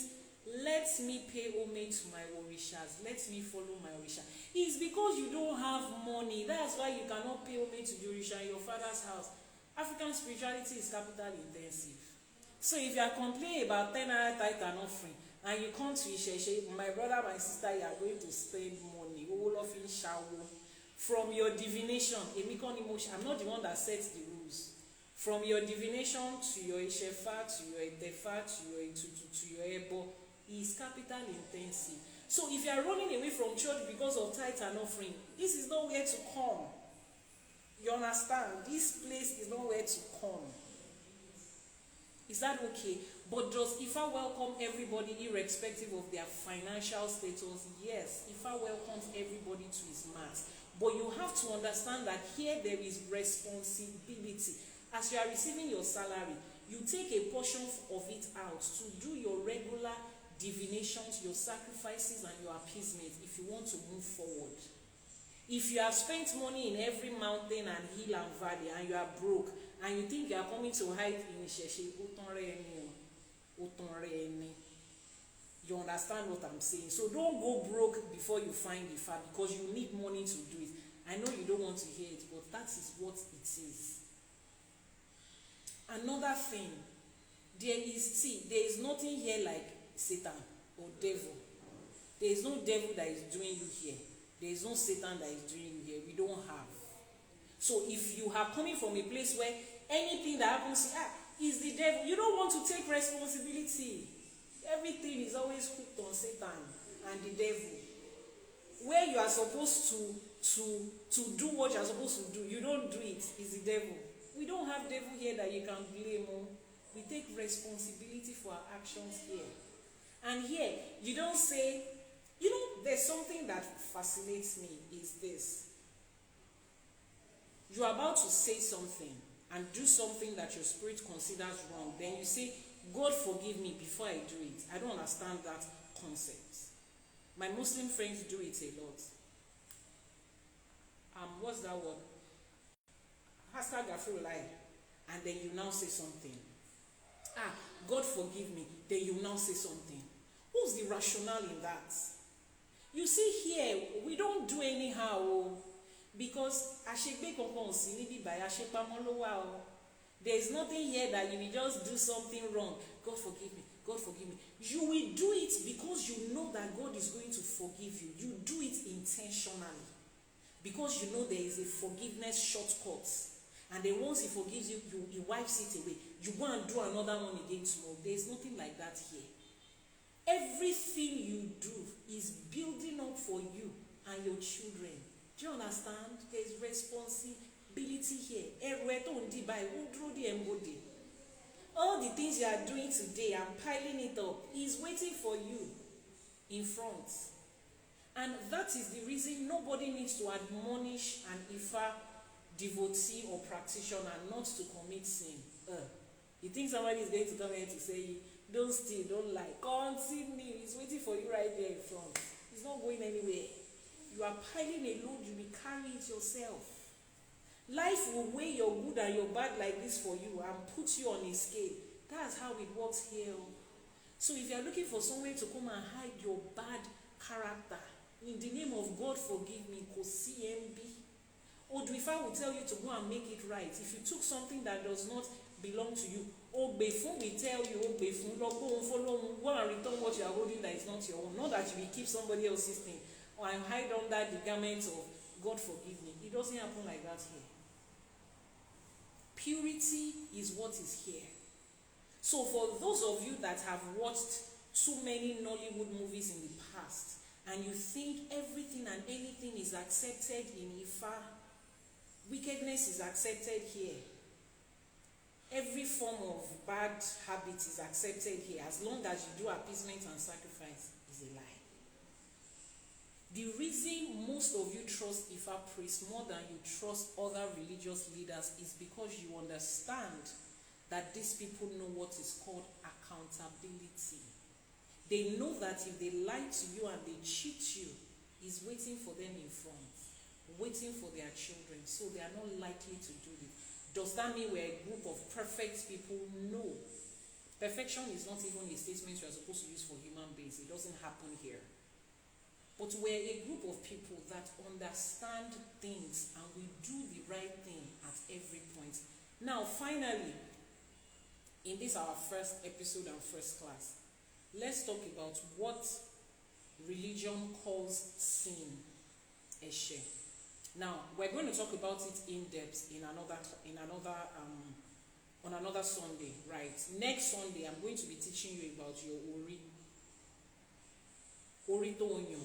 let me pay homage to my orishas. Let me follow my orisha. It's because you don't have money. That's why you cannot pay homage to the orisha in your father's house. African spirituality is capital intensive. So if you are complaining about 10 naira tithe and offering, and you come to Iṣẹṣe, my brother, my sister, you are going to spend money. From your divination, I'm not the one that sets the rules. From your divination to your Ishefa, to your Etefa, to your Etutu, to your Ebo, is capital intensive. So if you are running away from church because of tithe and offering, this is nowhere to come. You understand? This place is nowhere to come. Is that okay? But does IFÁ welcome everybody irrespective of their financial status? Yes, IFÁ welcomes everybody to his mass. But you have to understand that here there is responsibility. As you are receiving your salary, you take a portion of it out to do your regular divinations, your sacrifices, and your appeasement if you want to move forward. If you have spent money in every mountain and hill and valley and you are broke and you think you are coming to hide in Iṣẹṣe, you understand what I'm saying? So don't go broke before you find IFÁ, because you need money to do it. I know you don't want to hear it, but That is what it is. Another thing, there is nothing here like Satan or devil. There is no devil that is doing you here. There is no Satan that is doing you here. We don't have. So if you are coming from a place where anything that happens is the devil, you don't want to take responsibility. Everything is always hooked on Satan and the devil. Where you are supposed to do what you are supposed to do, you don't do it. It's the devil. We don't have devil here that you can blame. We take responsibility for our actions here. And here, you don't say, there's something that fascinates me is this. You are about to say something and do something that your spirit considers wrong. Then you say, God forgive me before I do it. I don't understand that concept. My Muslim friends do it a lot. What's that word? Hashtag Gafurulai. And then you now say something. God forgive me. Then you now say something. Who's the rationale in that? You see here, we don't do anyhow. Because there is nothing here that you will just do something wrong. God forgive me. God forgive me. You will do it because you know that God is going to forgive you. You do it intentionally. Because you know there is a forgiveness shortcut. And then once he forgives you, he wipes it away. You go and do another one again tomorrow. There is nothing like that here. Everything you do is building up for you and your children. Do you understand? There is responsibility here. All the things you are doing today and piling it up is waiting for you in front. And that is the reason nobody needs to admonish an IFÁ devotee or practitioner not to commit sin. You think somebody is going to come here to say, don't steal, don't lie. Continue. He's waiting for you right there in front. He's not going anywhere. You are piling a load, you will carry it yourself. Life will weigh your good and your bad like this for you and put you on a scale. That's how it works here. So if you are looking for somewhere to come and hide your bad character, in the name of God forgive me, CMB. Odwifa will tell you to go and make it right. If you took something that does not belong to you, Ogbefun will tell you, Ogbefun, go and return what you are holding that is not your own. Not that you will keep somebody else's thing or hide under the garment of God forgive me. It doesn't happen like that here. Purity is what is here. So for those of you that have watched too many Nollywood movies in the past and you think everything and anything is accepted in IFÁ, wickedness is accepted here. Every form of bad habit is accepted here as long as you do appeasement and sacrifice is a lie. The reason most of you trust IFÁ priests more than you trust other religious leaders is because you understand that these people know what is called accountability. They know that if they lie to you and they cheat you, it's waiting for them in front, waiting for their children, so they are not likely to do it. Does that mean we're a group of perfect people? No. Perfection is not even a statement you are supposed to use for human beings. It doesn't happen here. But we're a group of people that understand things and we do the right thing at every point. Now, finally, in this our first episode and first class, let's talk about what religion calls sin. Eshe. Now, we're going to talk about it in depth on another Sunday, right? Next Sunday, I'm going to be teaching you about your ori. Ori to onyo.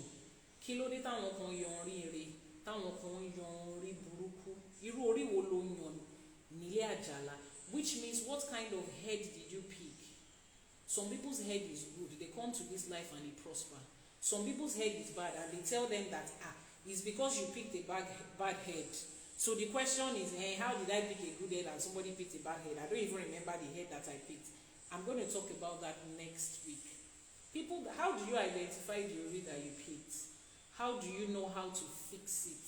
Kí ló dé táwọn kan yan orí ire, táwọn kan yan orí burúkú. Irú orí wo ló yan nílé àjàlá? Which means what kind of head did you pick? Some people's head is good. They come to this life and they prosper. Some people's head is bad and they tell them that it's because you picked a bad head. So the question is, how did I pick a good head and somebody picked a bad head? I don't even remember the head that I picked. I'm going to talk about that next week. People, how do you identify the ori that you picked? How do you know how to fix it?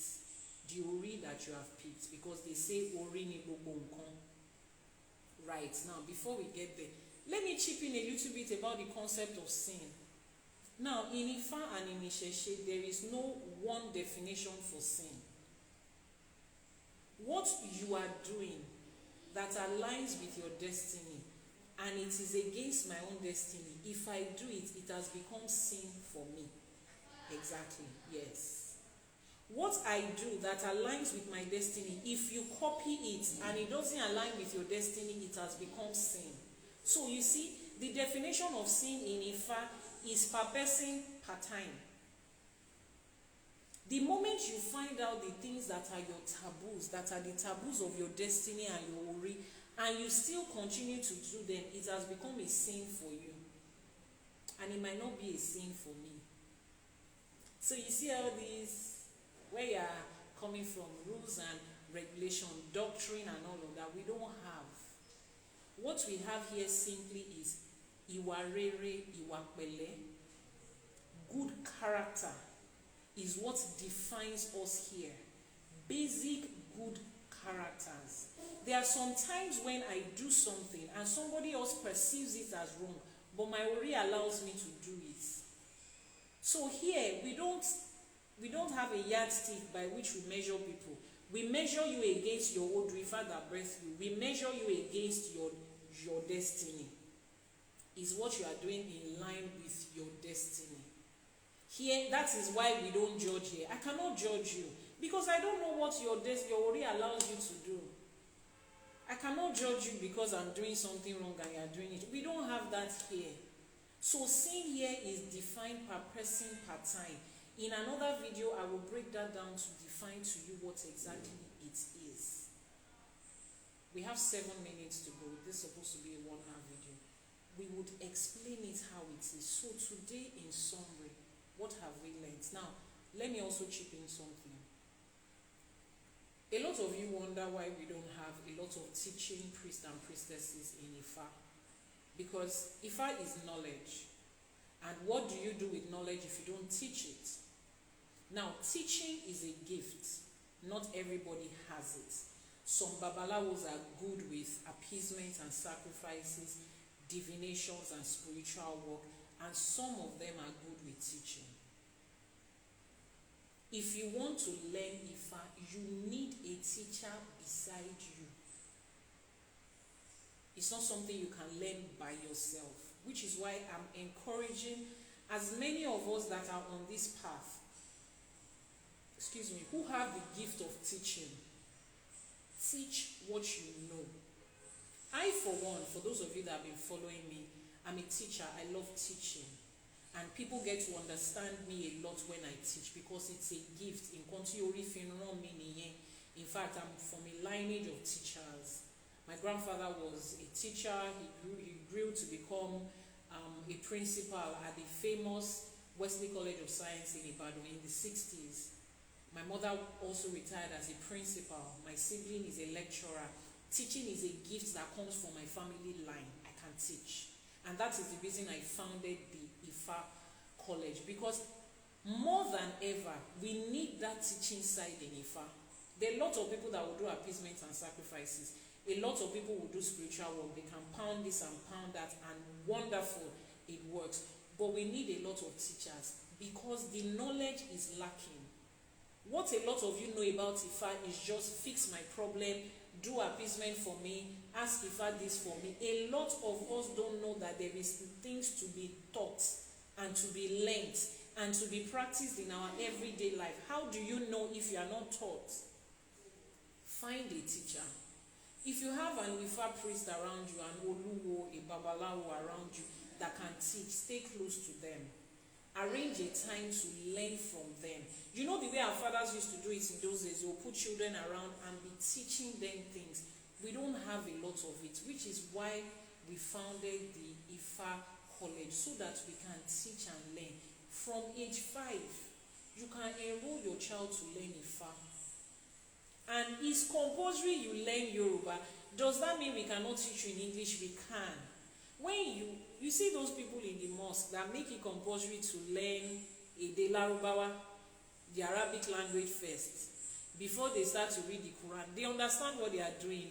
The ori that you have picked, because they say ori ni gbogbo nkan. Right, now before we get there, let me chip in a little bit about the concept of sin. Now, in IFÁ and in Iṣẹṣe, there is no one definition for sin. what you are doing that aligns with your destiny and it is against my own destiny, if I do it, it has become sin for me. Exactly, yes. What I do that aligns with my destiny, if you copy it and it doesn't align with your destiny, it has become sin. So you see, the definition of sin in IFÁ is per person, per time. The moment you find out the things that are your taboos, that are the taboos of your destiny and your worry, and you still continue to do them, it has become a sin for you. And it might not be a sin for me. So you see all these, where you are coming from, rules and regulation, doctrine and all of that, we don't have. What we have here simply is ìwà rere, ìwà pẹ̀lẹ́. Good character is what defines us here. Basic good characters. There are some times when I do something and somebody else perceives it as wrong, but my worry allows me to do it. So here we don't have a yardstick by which we measure people. We measure you against your old river that birthed you. We measure you against your destiny. Is what you are doing in line with your destiny? Here, that is why we don't judge here. I cannot judge you because I don't know what your worry allows you to do. I cannot judge you because I'm doing something wrong and you are doing it. We don't have that here. So sin here is defined per person, per time. In another video, I will break that down to define to you what exactly it is. We have 7 minutes to go. This is supposed to be a 1-hour video. We would explain it how it is. So today, in summary, what have we learned? Now, let me also chip in something. A lot of you wonder why we don't have a lot of teaching priests and priestesses in IFÁ. Because IFÁ is knowledge. And what do you do with knowledge if you don't teach it? Now, teaching is a gift. Not everybody has it. Some babalawos are good with appeasement and sacrifices, divinations and spiritual work, and some of them are good with teaching. If you want to learn IFÁ, you need a teacher beside you. It's not something you can learn by yourself, which is why I'm encouraging as many of us that are on this path, who have the gift of teaching, teach what you know. I, for one, for those of you that have been following me, I'm a teacher. I love teaching. And people get to understand me a lot when I teach because it's a gift. In fact, I'm from a lineage of teachers. My grandfather was a teacher. He grew to become a principal at the famous Wesley College of Science in Ibadan in the 60s. My mother also retired as a principal. My sibling is a lecturer. Teaching is a gift that comes from my family line. I can teach. And that is the reason I founded the IFÁ College. Because more than ever, we need that teaching side in IFÁ. There are a lot of people that will do appeasement and sacrifices. A lot of people will do spiritual work. They can pound this and pound that, and wonderful, it works. But we need a lot of teachers because the knowledge is lacking. What a lot of you know about IFÁ is just fix my problem, do appeasement for me, ask IFÁ this for me. A lot of us don't know that there is things to be taught and to be learnt and to be practiced in our everyday life. How do you know if you are not taught? Find a teacher. If you have an IFÁ priest around you, an Oluwo, a Babalawo around you that can teach, stay close to them. Arrange a time to learn from them. You know the way our fathers used to do it in those days, they will put children around and be teaching them things. We don't have a lot of it, which is why we founded the IFÁ College, so that we can teach and learn. From age 5, you can enroll your child to learn IFÁ. And it's compulsory you learn Yoruba. Does that mean we cannot teach you in English? We can. When you see those people in the mosque that make it compulsory to learn Ede Larubawa, the Arabic language first, before they start to read the Quran, they understand what they are doing.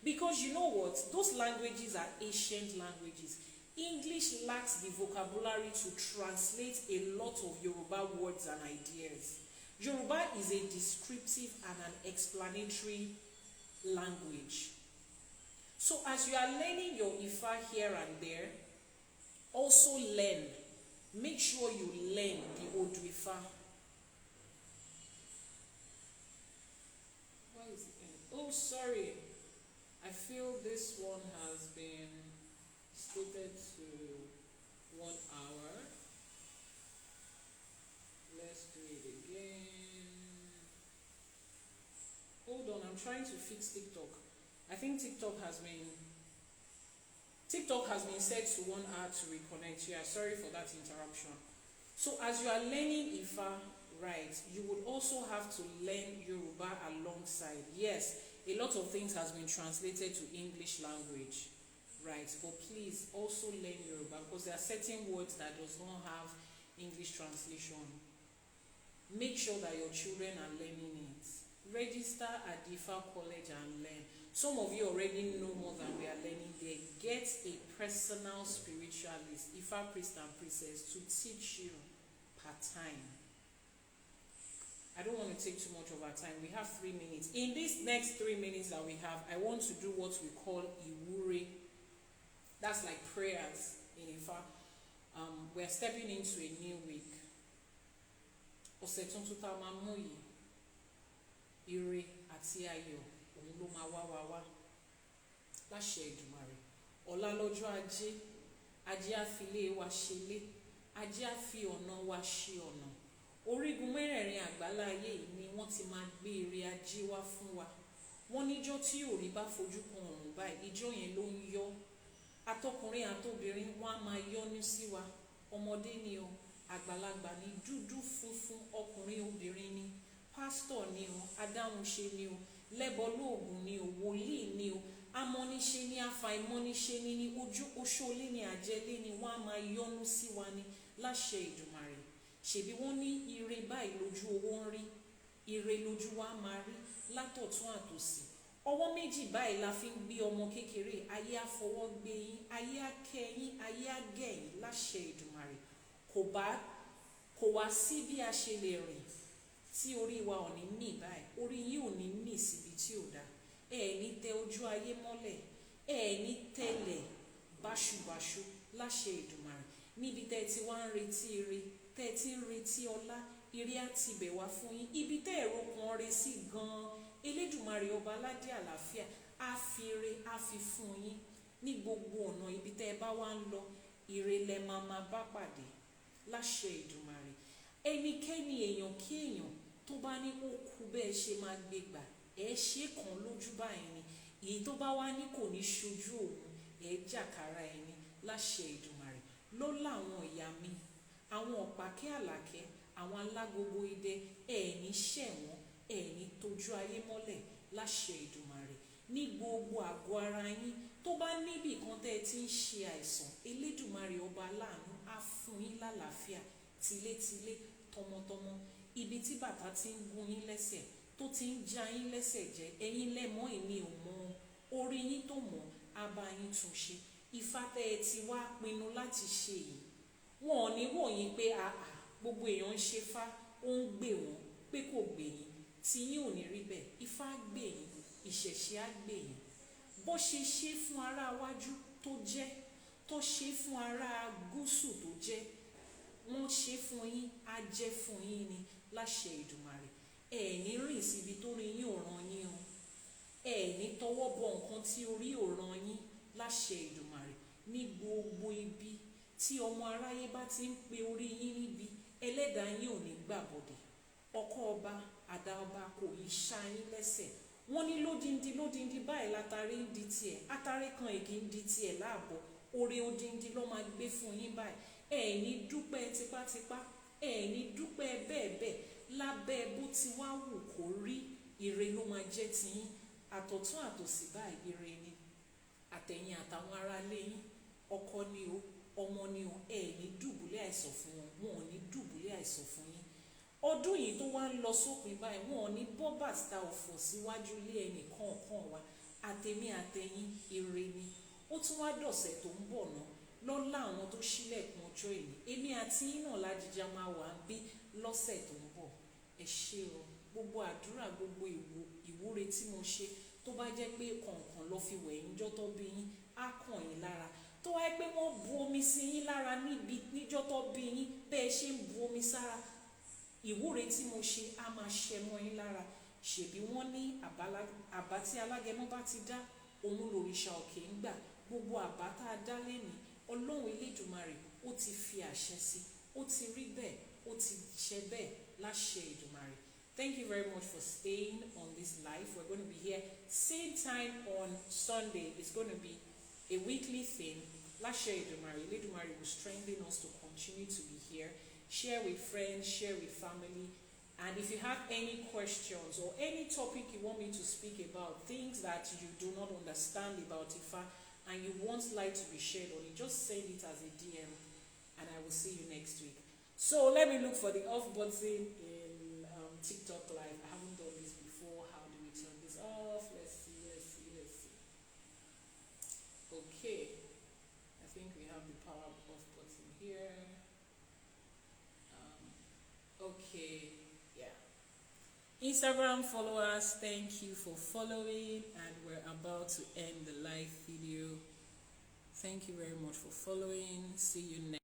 Because you know what? Those languages are ancient languages. English lacks the vocabulary to translate a lot of Yoruba words and ideas. Yoruba is a descriptive and an explanatory language. So as you are learning your IFÁ here and there, also learn. Make sure you learn the Odu IFÁ. Why is it ending? Oh, sorry. I feel this one has been stated to 1 hour. Let's do it again. Hold on, I'm trying to fix TikTok. I think TikTok has been set to 1 hour to reconnect. Yeah, sorry for that interruption. So as you are learning IFÁ, right, you would also have to learn Yoruba alongside. Yes, a lot of things has been translated to English language, right? But please also learn Yoruba, because there are certain words that does not have English translation. Make sure that your children are learning it. Register at IFÁ College and learn. Some of you already know more than we are learning there. Get a personal spiritualist, IFÁ priest and priestess, to teach you part-time. I don't want to take too much of our time. We have 3 minutes. In these next 3 minutes that we have, I want to do what we call Iwure. That's like prayers in IFÁ. We're stepping into a new week. Ọ̀sẹ̀ tuntun tá máa mú yìí, ire àti ayọ̀ òun ló máa wá wá láṣẹ Èdùmàrè. Ọ̀la lọ́jọ́ ajé, ajé á fi ilé wa ṣelé, ajé á fi ọ̀nà wa ṣe ọ̀nà. Orígun mẹ́rẹ̀ẹ̀rin àgbáláyé yìí ni wọ́n ti máa gbé ire ajé wá fún wa. Wọ́n níjọ́ tí òrí bá fojú kan ọ̀run báyìí, ijọ́ yẹn ló ń yọ. Atọkùnrin àtobìnrin wọ́n á máa yọ́nú sí wa. Ọmọdé ni o, àgbàlagbà ni, dúdú funfun, ọkùnrin obìnrin ni, pásítọ̀ ni o, adáhunṣe ni o, lẹ́bọlóògùn ni o, wòlíì ni o, amọ́niṣe ni, afàìmọ́niṣe ni, oṣólé ni, àjẹlé ni, wọ́n á máa yọ́nú sí wa ni láṣẹ Ìdùmarè. Ṣèbí wọ́n ní ire báyìí lójú owó ń rí, ire lójú wa máa rí látọ̀tún àtòsì. Ọwọ́ méjì báyìí la fi ń gbé ọmọ kékeré. Ayé á fọwọ́ gbé yín, ayé á kẹ́ yín, ayé á gẹ̀ yín láṣẹ Ìdùmarè. Kò wá sí bí a ṣe lè rìn tí orí wa ò ní mì báyìí. Orí yín ò ní mì síbi tí ò dáa. Ẹ ní tẹ ojú ayé mọ́lẹ̀, ẹ ní tẹ̀lẹ̀ báṣubàṣu láṣẹ Ìdùmarè. Níbi tẹ́ ti wá ń retí ire, tẹ́ ti ń retí ọlá, ire á ti bẹ̀ wá fún yín. Ibi tẹ́ ẹ̀rọ kan re sí gan-an, Elédùmarè ọba aládé àlàáfíà á fi ire á fi fún yín ní gbogbo ọ̀nà. Ibi tẹ́ ẹ bá wá ń lọ, ire lẹ máa bá pàdé láṣẹ Ìdùmarè. Ẹnikẹ́ni èèyàn kí èèyàn tó bá ní ó kú bẹ́ẹ̀ ṣe máa gbé gbà, ẹ ṣe kan lójú báyìí ni. Èyí tó bá wá ní kò ní ṣojú òun, ẹ jàkàrà ẹni láṣẹ Ìdùmarè. Ló láwọn ìyá mi, àwọn ọ̀pákẹ́ àlàkẹ́, àwọn alágogo idẹ, ẹ ní ṣẹ̀wọ̀n, ẹ ní tójú ayé mọ́lẹ̀ láṣẹ Ìdùmarè. Ní gbogbo àgọ́ ara yín tó bá níbì kan tẹ́ ẹ ti ń ṣe àìsàn, Elédùmarè ọba aláàánú á fún yín lálàáfíà tilétilé, tọmọtọmọ. Ibi tí bàtà ti ń gún yín lẹ́sẹ̀, tó ti ń já yín lẹ́sẹ̀ jẹ, ẹ̀yin lẹ́mọ́ èmi ò mọ̀, orí yín tó mọ̀ á bá yín tún ṣe. Ifá tẹ́ ẹ ti wá pinnu láti ṣe yìí, wọn ò ní wò yín pé gbogbo èèyàn ń ṣe fá, ó ń gbè wọ́n pé kò gbè yín. Tí yín ò ní rí bẹ́ẹ̀. Ifá á gbè yín, ìṣẹ̀ṣe á gbè yín. Bó ṣe ṣe fún ará iwájú tó jẹ́, tó ṣe fún ará gúúsù tó jẹ́, wọ́n ṣe fún yín, á jẹ́ fún yín ni láṣẹ Ìdùmarè. Ẹ ní rìn síbi tó rí yín ò ràn yín o. Ẹ ní tọwọ́ bọ nǹkan tí orí ò ràn yín láṣẹ Ìdùmarè. Ní gbogbo ibi tí ọmọ aráyé bá ti ń pe orí yín níbi, ẹlẹ́dàá yín ò ní gbàbọ̀dẹ̀. Ọkọ ọba, àdá ọba kò yí ṣá yín lẹ́sẹ̀. Wọ́n ní lódindi báyìí látàrí ń di tiẹ̀, àtàrí kan èkì ń di tiẹ̀ láàbọ̀. Oore odindi ló máa gbé fún yín báyìí. Ẹ ní dúpẹ́ tipátipá, ẹ ní dúpẹ́ bẹ́ẹ̀ lábẹ́ bó ti wá wù kó rí, ire ló máa jẹ́ tiyín. Àtọ̀tún àtòsì báyìí ire ni. Àtẹ̀yìn àtàwọn aráalé yín, ọkọ ni o, ọmọ ni o, ẹ ní dùbúlẹ̀ àìsàn fún wọn, wọn ò ní dùbúlẹ̀ àìsàn fún yín. Ọdún yìí tó wá ń lọ sópin báyìí, wọn ò ní bọ́ bàtà ọ̀fọ̀ síwájú ilé ẹnì kọ̀ọ̀kan wa. Àtẹ̀mí àtẹ̀yìn ire ni. Ó tún wá dọ̀sẹ̀ tó ń bọ̀ náà lọ́lá àwọn tó ṣílẹ̀kùn ọjọ́ ìní. Èmi àti yín náà lájíjá máa wà ń bí lọ́sẹ̀ tó ń bọ̀. Ẹ ṣé o. Gbogbo àdúrà, gbogbo ìwúre tí mo ṣe tó bá jẹ́ pé kọ̀ọ̀kan ló fi wẹ̀ níjọ́ tó bí yín á kàn yín lára, tó wáyé pé wọ́n bu omi sí yín lára níjọ́ tó bí yín bẹ́ẹ̀ ṣe ń bu omi sára, ìwúre tí mo ṣe á máa ṣẹ mọ́ yín lára. Ṣèbí wọ́n ní àbá tí alágẹmọ bá ti dá òun lòrìṣà òkè ń gbà. Gbogbo àbá tá a dá lénìí Ọlọ́run Elédùmarè ó ti fi àṣẹ sí, ó ti rí bẹ́ẹ̀, ó ti ṣẹ bẹ́ẹ̀ láṣẹ Èdùmarè. Thank you very much for staying on this live. We're going to be here same time on Sunday. It's going to be a weekly thing. Láṣẹ Èdùmarè, Elédùmarè will strengthen us to continue to be here. Share with friends, share with family. And if you have any questions or any topic you want me to speak about, things that you do not understand about IFÁ and you want light to be shed on it, just send it as a DM and I will see you next week. So let me look for the off button in TikTok live. I haven't done this before. How do we turn this off? Let's see. Okay, I think we have the power off button here. Okay, yeah. Instagram followers, thank you for following, and we're about to end the live video. Thank you very much for following. See you next.